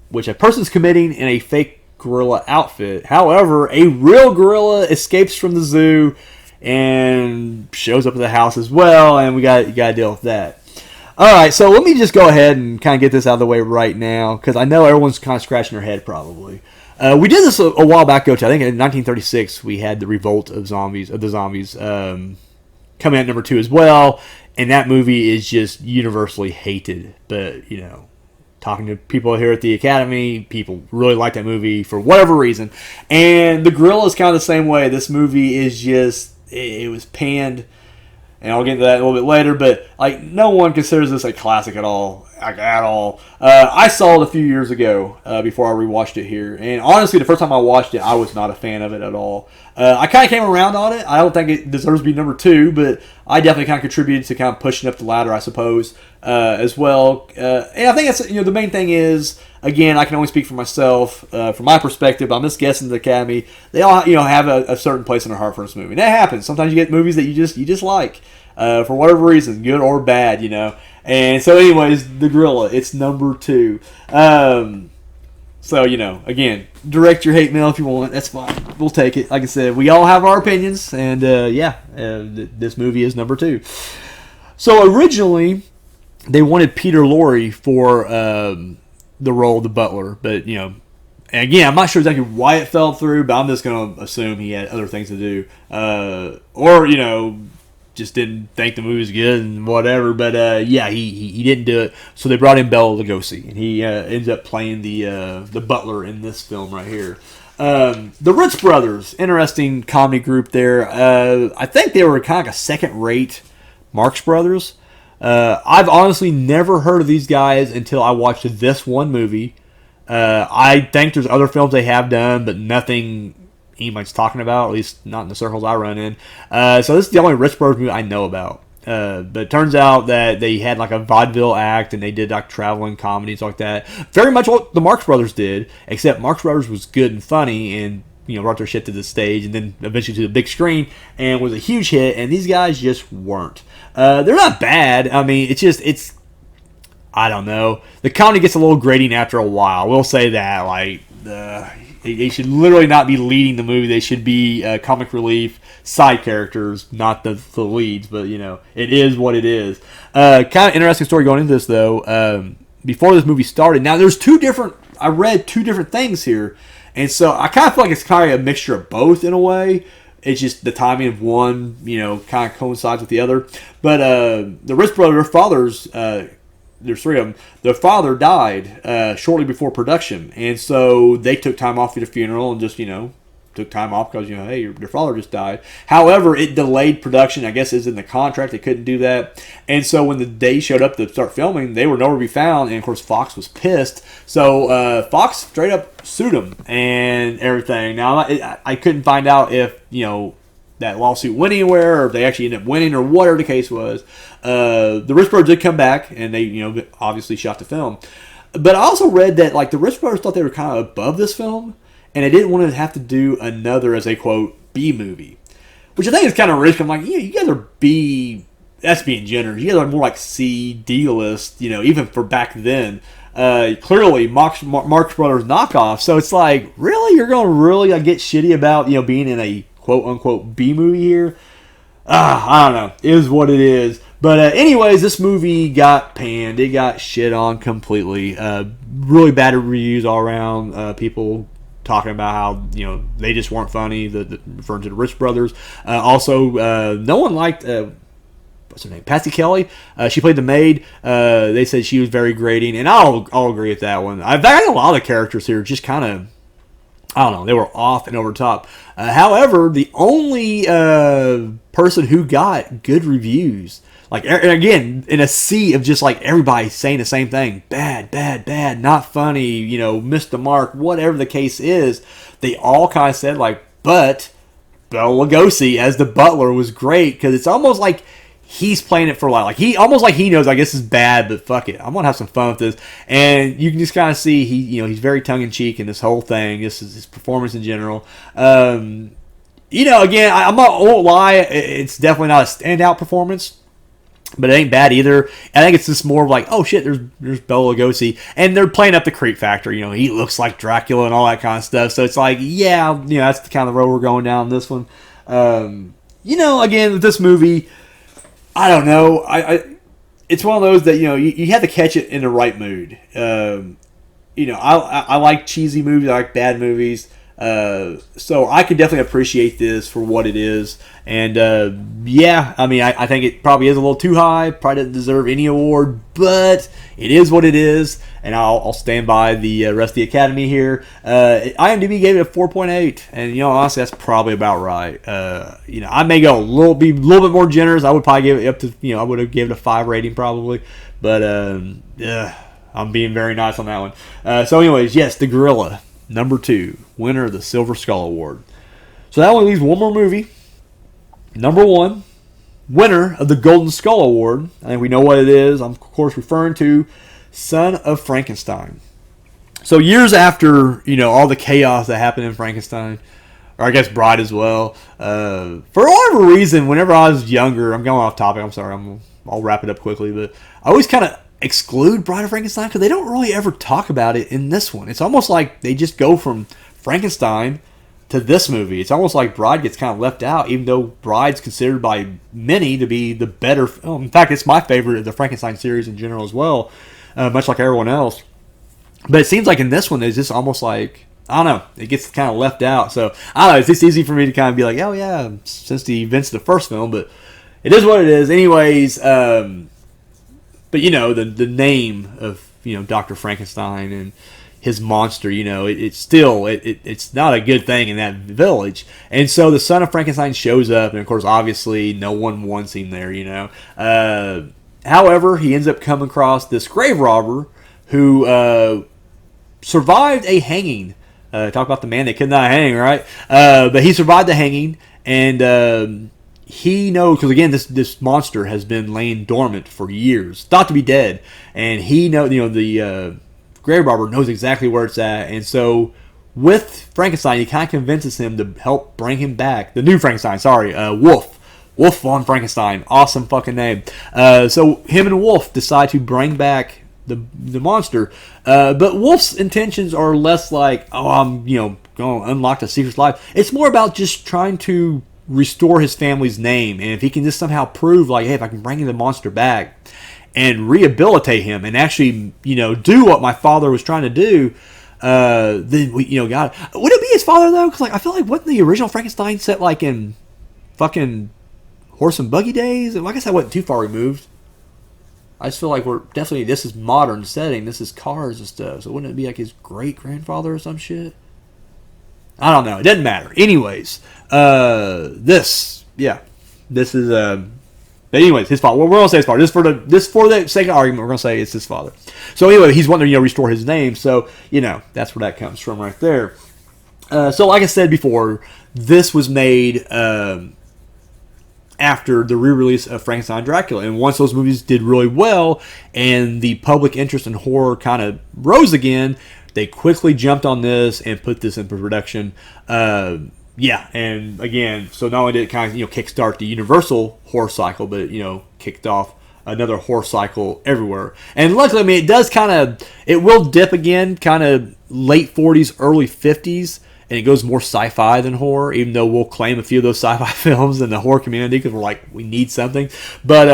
which a person's committing in a fake gorilla outfit. However, a real gorilla escapes from the zoo and shows up at the house as well, and you got to deal with that. All right, so let me just go ahead and kind of get this out of the way right now, because I know everyone's kind of scratching their head probably. We did this a while back, Coach. I think in 1936 we had the Revolt of the Zombies coming at number 2 as well, and that movie is just universally hated. But talking to people here at the Academy, people really like that movie for whatever reason. And The Gorilla is kind of the same way. This movie is just, it was panned, and I'll get into that a little bit later, but like, no one considers this a classic at all. I saw it a few years ago before I rewatched it here, and honestly, the first time I watched it, I was not a fan of it at all. I kind of came around on it. I don't think it deserves to be number 2, but I definitely kind of contributed to kind of pushing up the ladder, I suppose, as well. And I think that's the main thing is, again, I can only speak for myself from my perspective. I'm just guessing the Academy, they all have a certain place in their heart for this movie. And that happens. Sometimes you get movies that you just like for whatever reason, good or bad, And so, anyways, The Gorilla, it's number 2. So, again, direct your hate mail if you want. That's fine. We'll take it. Like I said, we all have our opinions. And, this movie is number 2. So, originally, they wanted Peter Lorre for the role of the butler. But, and again, I'm not sure exactly why it fell through, but I'm just going to assume he had other things to do. Or, just didn't think the movie was good and whatever. But he didn't do it. So they brought in Bela Lugosi, and he ends up playing the butler in this film right here. The Ritz Brothers, interesting comedy group there. I think they were kind of like a second-rate Marx Brothers. I've honestly never heard of these guys until I watched this one movie. I think there's other films they have done, but nothing anybody's talking about, at least not in the circles I run in. So this is the only Ritz Brothers movie I know about. But it turns out that they had like a vaudeville act and they did like traveling comedies like that. Very much what the Marx Brothers did, except Marx Brothers was good and funny and brought their shit to the stage and then eventually to the big screen and was a huge hit. And these guys just weren't. They're not bad. I mean, it's I don't know. The comedy gets a little grating after a while. We'll say that. Like, they should literally not be leading the movie. They should be comic relief, side characters, not the leads. But, it is what it is. Kind of interesting story going into this, though. Before this movie started, now there's I read 2 different things here. And so I kind of feel like it's kind of a mixture of both in a way. It's just the timing of one, kind of coincides with the other. But the Ritz Brothers, their fathers, there's 3 of them. Their father died shortly before production, and so they took time off for the funeral and just took time off because hey, your father just died. However, it delayed production. I guess it's in the contract; they couldn't do that. And so when the day showed up to start filming, they were nowhere to be found. And of course, Fox was pissed. So Fox straight up sued them and everything. Now I couldn't find out if that lawsuit went anywhere, or if they actually ended up winning, or whatever the case was. The Ritz Brothers did come back, and they, obviously shot the film. But I also read that, like, the Ritz Brothers thought they were kind of above this film, and they didn't want to have to do another, as a quote, B movie, which I think is kind of risky. I'm like, you guys are B. That's being generous. You guys are more like C, D list, even for back then. Clearly, Marx Brothers knockoff. So it's like, really, you're going to really get shitty about being in a quote-unquote B movie here? I don't know. It is what it is. But anyways, this movie got panned. It got shit on completely. Really bad reviews all around. People talking about how, they just weren't funny, referring to the Ritz Brothers. Also, no one liked... what's her name? Patsy Kelly. She played the maid. They said she was very grating, and I'll agree with that one. I think a lot of the characters here just kind of... I don't know. They were off and over top. However, the only person who got good reviews, and again, in a sea of just like everybody saying the same thing, bad, bad, bad, not funny, missed the mark, whatever the case is, they all kind of said but Bela Lugosi as the butler was great, because it's almost like he's playing it for he knows, I guess this is bad, but fuck it, I'm gonna have some fun with this. And you can just kind of see he's very tongue-in-cheek in this whole thing. This is his performance in general. Again, I won't lie, it's definitely not a standout performance, but it ain't bad either. I think it's just more of oh shit, there's Bela Lugosi, and they're playing up the creep factor. He looks like Dracula and all that kind of stuff. So it's that's the kind of road we're going down this one. Again, with this movie, I don't know. It's one of those that you have to catch it in the right mood. I like cheesy movies. I like bad movies. So I can definitely appreciate this for what it is. And I think it probably is a little too high. Probably doesn't deserve any award, but it is what it is. And I'll stand by the rest of the Academy here. IMDb gave it a 4.8, and honestly, that's probably about right. I may go be a little bit more generous. I would probably give it up to I would have given it a 5 rating probably, but I'm being very nice on that one. So anyways, yes, The Gorilla, number 2, winner of the Silver Skull Award. So that only leaves one more movie. Number 1, winner of the Golden Skull Award. I think we know what it is. I'm, of course, referring to Son of Frankenstein. So years after, all the chaos that happened in Frankenstein, or I guess Bride as well, for whatever reason, whenever I was younger, I'm going off topic, I'm sorry, I'll wrap it up quickly, but I always kind of exclude Bride of Frankenstein because they don't really ever talk about it in this one. It's almost like they just go from Frankenstein to this movie. It's almost like Bride gets kind of left out, even though Bride's considered by many to be the better film. In fact, it's my favorite of the Frankenstein series in general as well, much like everyone else. But it seems like in this one, it's just almost like, I don't know, it gets kind of left out. So, I don't know, it's just easy for me to kind of be like, oh yeah, since the events of the first film, but it is what it is. Anyways, but you know, the name of, you know, Dr. Frankenstein and his monster, you know, it's not a good thing in that village. And so the son of Frankenstein shows up, and of course, obviously, no one wants him there, you know. However, he ends up coming across this grave robber who survived a hanging. Talk about the man that could not hang, right? But he survived the hanging, and he knows, because again, this monster has been laying dormant for years, thought to be dead, and he know, you know, the grave robber knows exactly where it's at, and so with Frankenstein, he kind of convinces him to help bring him back. The new Frankenstein, sorry, Wolf von Frankenstein, awesome fucking name. So him and Wolf decide to bring back the monster, but Wolf's intentions are less like, oh, I'm, you know, going to unlock the secret's life. It's more about just trying to restore his family's name, and if he can just somehow prove, like, hey, if I can bring the monster back and rehabilitate him and actually, you know, do what my father was trying to do, then we, you know, God, would it be his father though? Because like I feel like wasn't the original Frankenstein set like in fucking horse and buggy days? And like I said, I wasn't too far removed. I just feel like we're definitely, this is modern setting, this is cars and stuff. So wouldn't it be like his great grandfather or some shit? I don't know. It doesn't matter. Anyways, this is but anyways, his father. Well, we're gonna say his father. Just for the sake of argument, we're gonna say it's his father. So anyway, he's wanting to, you know, restore his name. So, you know, that's where that comes from right there. So like I said before, this was made after the re-release of Frankenstein and Dracula, and once those movies did really well and the public interest in horror kind of rose again, they quickly jumped on this and put this in production. Yeah, and again, so not only did it kind of, you know, kickstart the Universal horror cycle, but, you know, kicked off another horror cycle everywhere. And luckily, I mean, it does kind of, it will dip again, kind of late 40s, early 50s, and it goes more sci-fi than horror, even though we'll claim a few of those sci-fi films in the horror community because we're like, we need something. But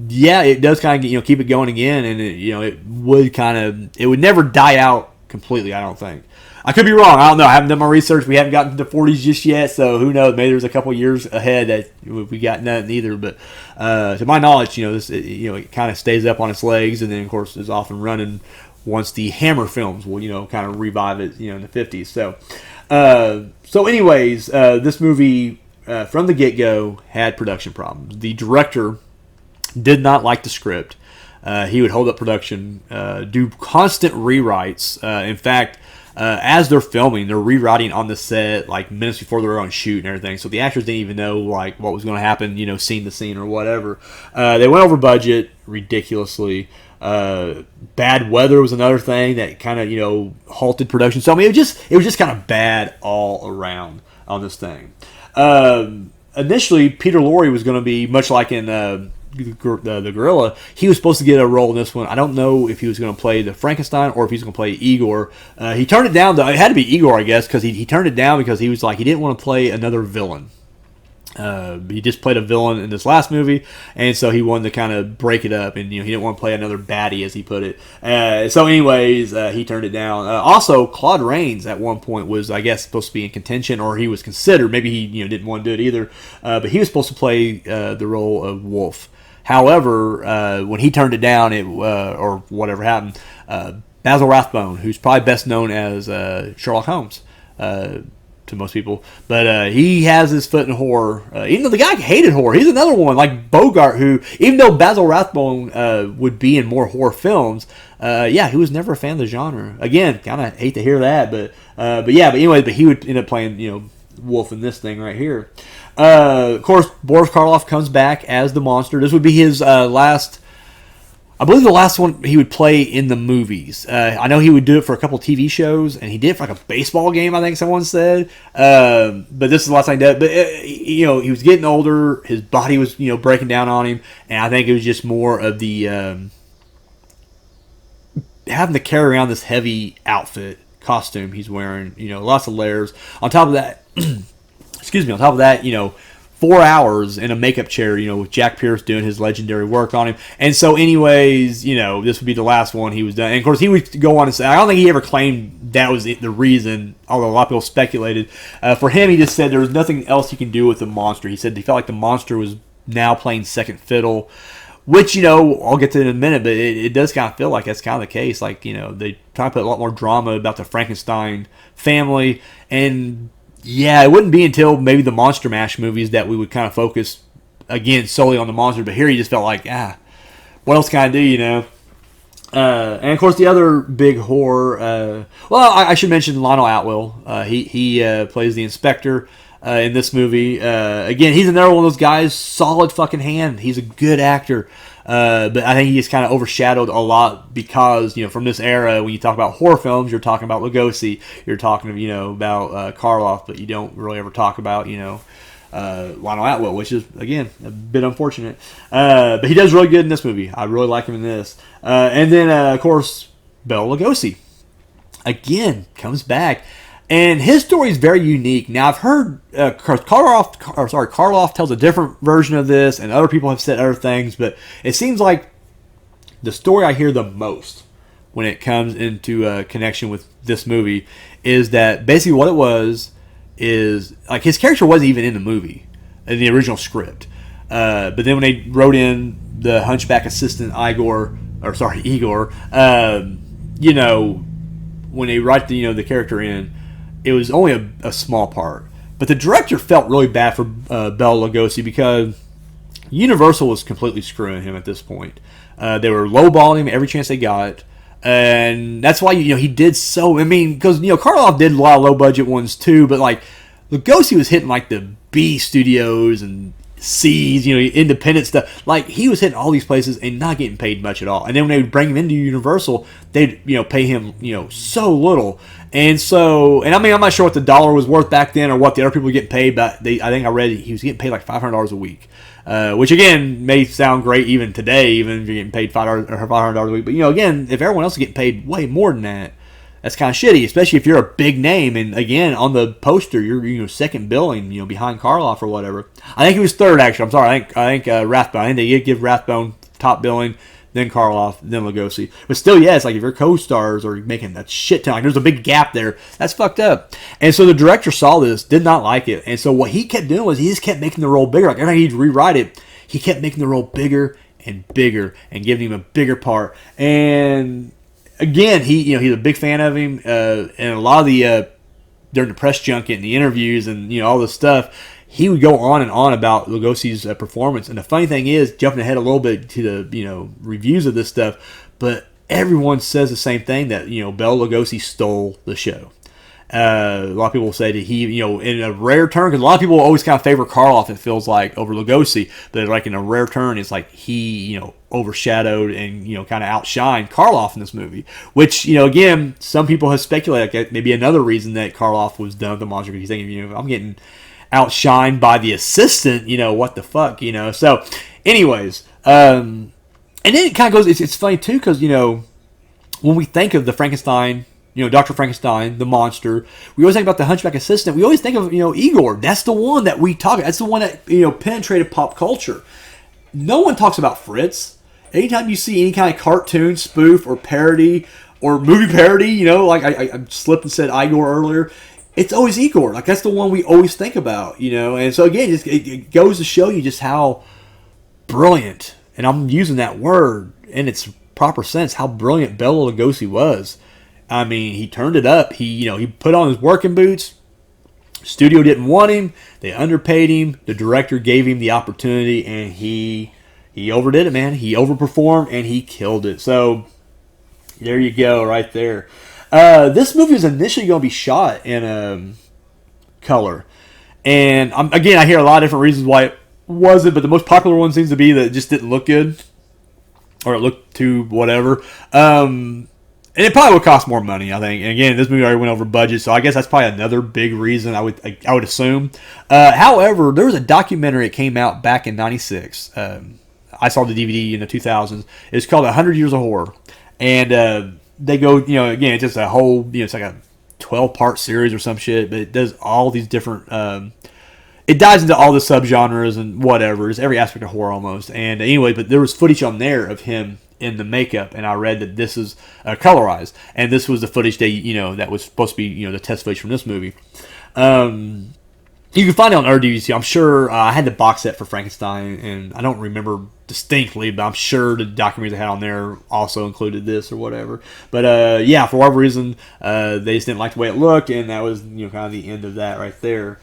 yeah, it does kind of, you know, keep it going again, and it, you know, it would never die out completely, I don't think. I could be wrong. I don't know. I haven't done my research. We haven't gotten to the 40s just yet, so who knows? Maybe there's a couple years ahead that we got nothing either. But to my knowledge, you know, this, you know, it kind of stays up on its legs, and then of course is off and running once the Hammer films will, you know, kind of revive it, you know, in the 50s. So anyways, this movie from the get-go had production problems. The director did not like the script. He would hold up production, do constant rewrites. In fact, as they're filming, they're rewriting on the set like minutes before they're on shoot and everything. So the actors didn't even know like what was going to happen, you know, scene to scene or whatever. They went over budget ridiculously. Bad weather was another thing that kind of, you know, halted production. So I mean, it was just kind of bad all around on this thing. Initially, Peter Lorre was going to be much like in the Gorilla. He was supposed to get a role in this one. I don't know if he was going to play the Frankenstein or if he's going to play Igor. He turned it down, though. It had to be Igor, I guess, because he turned it down because he was like, he didn't want to play another villain. He just played a villain in this last movie, and so he wanted to kind of break it up, and, you know, he didn't want to play another baddie, as he put it. So anyways, he turned it down. Also, Claude Rains at one point was, I guess, supposed to be in contention, or he was considered. Maybe he, you know, didn't want to do it either, but he was supposed to play the role of Wolf. However, when he turned it down, or whatever happened, Basil Rathbone, who's probably best known as Sherlock Holmes to most people, but he has his foot in horror. Even though the guy hated horror, he's another one like Bogart, who, even though Basil Rathbone would be in more horror films, yeah, he was never a fan of the genre. Again, kind of hate to hear that, but anyway, but he would end up playing, you know, Wolf in this thing right here. Of course, Boris Karloff comes back as the monster. This would be his last, I believe, the last one he would play in the movies. I know he would do it for a couple TV shows, and he did it for like a baseball game, I think someone said. But this is the last time he did it. But, you know, he was getting older. His body was, you know, breaking down on him. And I think it was just more of the having to carry around this heavy outfit costume he's wearing, lots of layers. On top of that, excuse me, on top of that, 4 hours in a makeup chair, with Jack Pierce doing his legendary work on him. And so anyways, this would be the last one he was done. And of course, he would go on and say, I don't think he ever claimed that was the reason, although a lot of people speculated. For him, he just said there was nothing else he can do with the monster. He said he felt like the monster was now playing second fiddle, which, I'll get to in a minute, but it does kind of feel like that's kind of the case. Like, they try to put a lot more drama about the Frankenstein family, and yeah, it wouldn't be until maybe the Monster Mash movies that we would kind of focus, again, solely on the monster. But here he just felt like, what else can I do, and of course, the other big horror, I should mention Lionel Atwill. He plays the inspector in this movie. Again, he's another one of those guys, solid fucking hand. He's a good actor. But I think he just kind of overshadowed a lot because, from this era, when you talk about horror films, you're talking about Lugosi, you're talking, about Karloff, but you don't really ever talk about, Lionel Atwill, which is, again, a bit unfortunate. But he does really good in this movie. I really like him in this. And then, of course, Bela Lugosi, again, comes back. And his story is very unique. Now, I've heard Karloff tells a different version of this, and other people have said other things, but it seems like the story I hear the most when it comes into connection with this movie is that basically what it was is, like, his character wasn't even in the movie, in the original script. But then when they wrote in the hunchback assistant Igor, when they write the character in, it was only a small part. But the director felt really bad for Bela Lugosi because Universal was completely screwing him at this point. They were lowballing him every chance they got. And that's why, he did so... I mean, because, Karloff did a lot of low-budget ones too, but, like, Lugosi was hitting, like, the B studios and C's, independent stuff. Like, he was hitting all these places and not getting paid much at all. And then when they would bring him into Universal, they'd, pay him, so little. And so, and I mean, I'm not sure what the dollar was worth back then or what the other people were getting paid, but I think I read he was getting paid like $500 a week, which again may sound great even today, even if you're getting paid $500 a week. But again, if everyone else is getting paid way more than that, that's kind of shitty, especially if you're a big name. And again, on the poster, you're second billing, behind Karloff or whatever. I think he was third actually. I'm sorry. I think Rathbone. I think they did give Rathbone top billing, then Karloff, then Lugosi. But still, it's like if your co-stars are making that shit ton, like there's a big gap there. That's fucked up. And so the director saw this, did not like it. And so what he kept doing was he just kept making the role bigger. Like every time he'd rewrite it, he kept making the role bigger and bigger and giving him a bigger part. And again, he's a big fan of him. And a lot of the during the press junket and the interviews and all this stuff, he would go on and on about Lugosi's performance. And the funny thing is, jumping ahead a little bit to the reviews of this stuff, but everyone says the same thing, that Bela Lugosi stole the show. A lot of people say that he, in a rare turn, because a lot of people always kind of favor Karloff, it feels like, over Lugosi, but like in a rare turn, it's like he, overshadowed and, kind of outshined Karloff in this movie, which, again, some people have speculated like maybe another reason that Karloff was done with the monster, because he's thinking, I'm getting outshined by the assistant, what the fuck, So, anyways, and then it kind of goes, it's funny too, because, when we think of the Frankenstein, Dr. Frankenstein, the monster, we always think about the hunchback assistant. We always think of, Igor. That's the one that we talk about. That's the one that, penetrated pop culture. No one talks about Fritz. Anytime you see any kind of cartoon spoof or parody or movie parody, like I slipped and said Igor earlier, it's always Igor. Like, that's the one we always think about, And so, again, it goes to show you just how brilliant, and I'm using that word in its proper sense, how brilliant Bela Lugosi was. I mean, he turned it up. He put on his working boots. Studio didn't want him. They underpaid him. The director gave him the opportunity, and he overdid it, man. He overperformed, and he killed it. So, there you go, right there. This movie was initially going to be shot in color. And, again, I hear a lot of different reasons why it wasn't, but the most popular one seems to be that it just didn't look good. Or it looked too whatever. And it probably would cost more money, I think. And again, this movie already went over budget, so I guess that's probably another big reason I would assume. However, there was a documentary that came out back in '96. I saw the DVD in the 2000s. It's called 100 Years of Horror. And they go, again, it's just a whole, it's like a 12-part series or some shit, but it does all these different. It dives into all the subgenres and whatever. It's every aspect of horror almost. And anyway, but there was footage on there of him in the makeup, and I read that this is colorized, and this was the footage that was supposed to be the test footage from this movie. You can find it on RDVC. I'm sure I had the box set for Frankenstein, and I don't remember distinctly, but I'm sure the documentaries they had on there also included this or whatever. But yeah, for whatever reason, they just didn't like the way it looked, and that was kind of the end of that right there.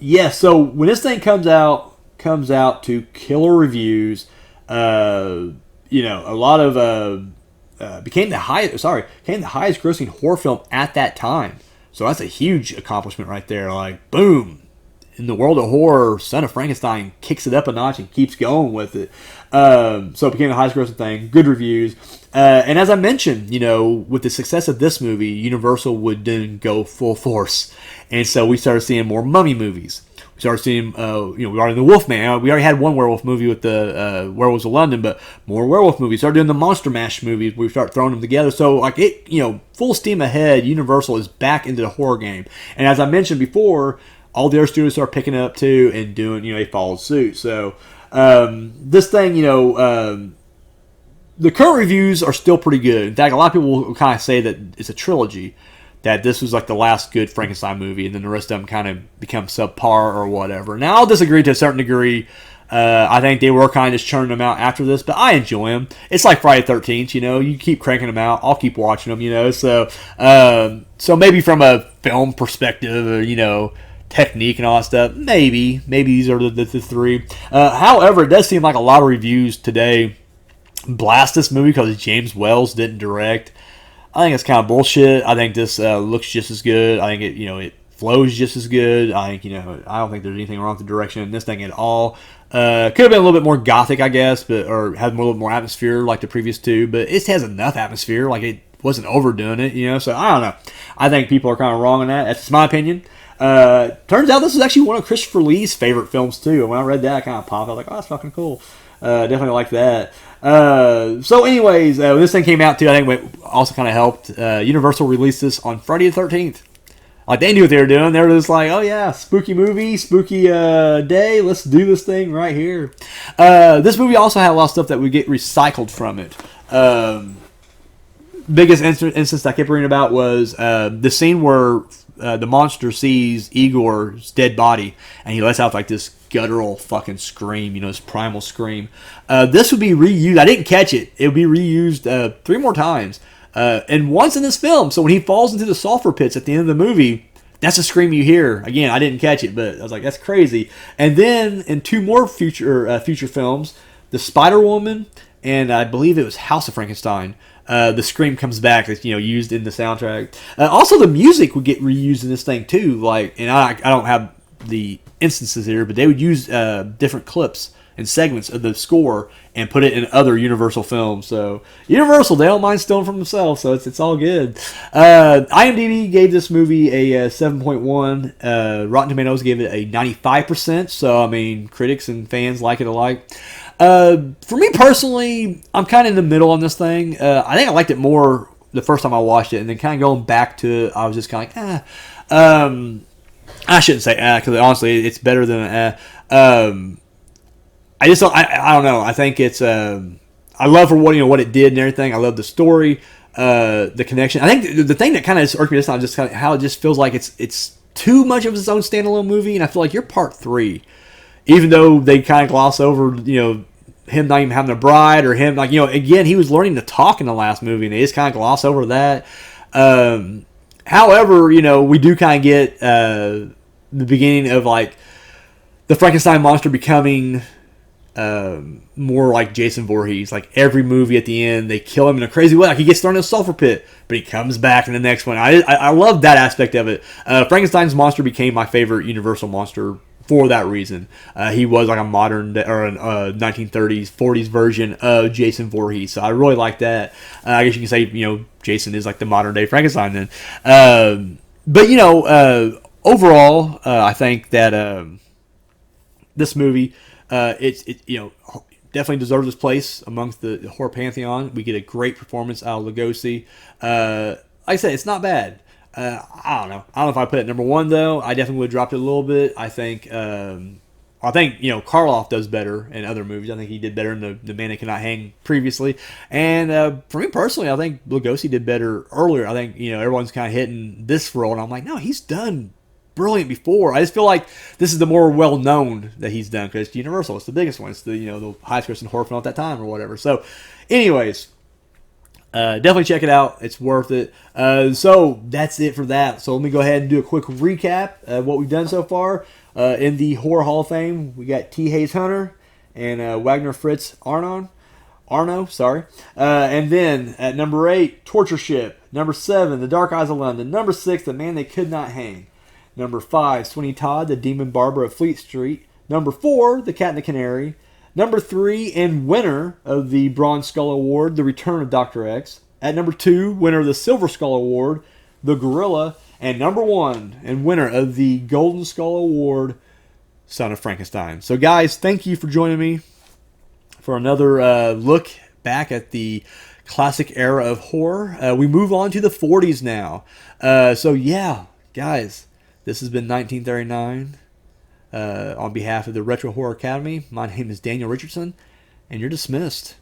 Yeah, so when this thing comes out to killer reviews, a lot of became the highest grossing horror film at that time. So that's a huge accomplishment right there. Like, boom, in the world of horror, Son of Frankenstein kicks it up a notch and keeps going with it. So it became the highest grossing thing. Good reviews. And as I mentioned, with the success of this movie, Universal would then go full force. And so we started seeing more mummy movies. We started seeing, we already the Wolfman. We already had one werewolf movie with the Werewolves of London, but more werewolf movies. Started doing the Monster Mash movies. We start throwing them together. So, like, full steam ahead, Universal is back into the horror game. And as I mentioned before, all the other studios start picking it up too and doing, they followed suit. So, this thing, the current reviews are still pretty good. In fact, a lot of people will kind of say that it's a trilogy, that this was like the last good Frankenstein movie, and then the rest of them kind of become subpar or whatever. Now, I'll disagree to a certain degree. I think they were kind of just churning them out after this, but I enjoy them. It's like Friday the 13th, you keep cranking them out. I'll keep watching them, so maybe from a film perspective or, technique and all that stuff, maybe these are the three. However, it does seem like a lot of reviews today blast this movie because James Wells didn't direct. I think it's kind of bullshit. I think this looks just as good. I think it flows just as good. I think I don't think there's anything wrong with the direction in this thing at all. Could have been a little bit more gothic, I guess, or had a little bit more atmosphere like the previous two. But it has enough atmosphere. Like, it wasn't overdoing it, So I don't know. I think people are kind of wrong on that. That's just my opinion. Turns out this is actually one of Christopher Lee's favorite films too. And when I read that, I kind of popped. I was like, oh, that's fucking cool. Definitely like that. So anyways, when this thing came out too, I think it also kind of helped. Universal released this on Friday the 13th. Like, they knew what they were doing. They were just like, oh yeah, spooky movie, spooky day. Let's do this thing right here. This movie also had a lot of stuff that would get recycled from it. Biggest instance I kept reading about was the scene where the monster sees Igor's dead body, and he lets out like this guttural fucking scream, this primal scream. This would be reused. I didn't catch it. It would be reused 3 more times. And once in this film. So when he falls into the sulfur pits at the end of the movie, that's a scream you hear. Again, I didn't catch it, but I was like, that's crazy. And then in 2 more future films, The Spider Woman and I believe it was House of Frankenstein, the scream comes back. That's used in the soundtrack. Also, the music would get reused in this thing too. Like, and I don't have the instances here, but they would use different clips and segments of the score and put it in other Universal films. So Universal, they don't mind stealing from themselves, so it's all good. IMDb gave this movie a 7.1. Rotten Tomatoes gave it a 95%. So I mean, critics and fans like it alike. For me personally, I'm kind of in the middle on this thing. I think I liked it more the first time I watched it, and then kind of going back to it, I was just kind of like, I shouldn't say because honestly, it's better than I just don't. I don't know. I think it's. I love for what it did and everything. I love the story, the connection. I think the thing that kind of irked me this time is just kind of how it just feels like it's too much of its own standalone movie, and I feel like you're part 3, even though they kind of gloss over him not even having a bride or him again he was learning to talk in the last movie, and they just kind of gloss over that. However, we do kind of get the beginning of like the Frankenstein monster becoming more like Jason Voorhees. Like every movie at the end, they kill him in a crazy way. Like he gets thrown in a sulfur pit, but he comes back in the next one. I love that aspect of it. Frankenstein's monster became my favorite Universal monster for that reason. He was like a modern or a 1930s, 40s version of Jason Voorhees. So I really like that. I guess you can say Jason is like the modern day Frankenstein then. But overall, I think that this movie. definitely deserves his place amongst the horror pantheon. We get a great performance out of Lugosi. Like I said, it's not bad. I don't know. I don't know if I put it number one though. I definitely would have dropped it a little bit. I think Karloff does better in other movies. I think he did better in the Man That Cannot Hang previously. And for me personally, I think Lugosi did better earlier. I think everyone's kind of hitting this role, and I'm like, no, he's done brilliant before. I just feel like this is the more well known that he's done because Universal, it's the biggest one. It's the highest grossing horror film at that time or whatever. So, anyways. Definitely check it out. It's worth it. So that's it for that. So let me go ahead and do a quick recap of what we've done so far. In the Horror Hall of Fame, we got T. Hayes Hunter and Wagner Fritz Arno. And then at number 8, Torture Ship. Number 7, The Dark Eyes of London. Number 6, The Man They Could Not Hang. Number 5, Sweeney Todd, The Demon Barber of Fleet Street. Number 4, The Cat and the Canary. Number 3, and winner of the Bronze Skull Award, The Return of Dr. X. At number 2, winner of the Silver Skull Award, The Gorilla. And number 1, and winner of the Golden Skull Award, Son of Frankenstein. So guys, thank you for joining me for another look back at the classic era of horror. We move on to the 40s now. So yeah, guys, this has been 1939. On behalf of the Retro Horror Academy, my name is Daniel Richardson, and you're dismissed.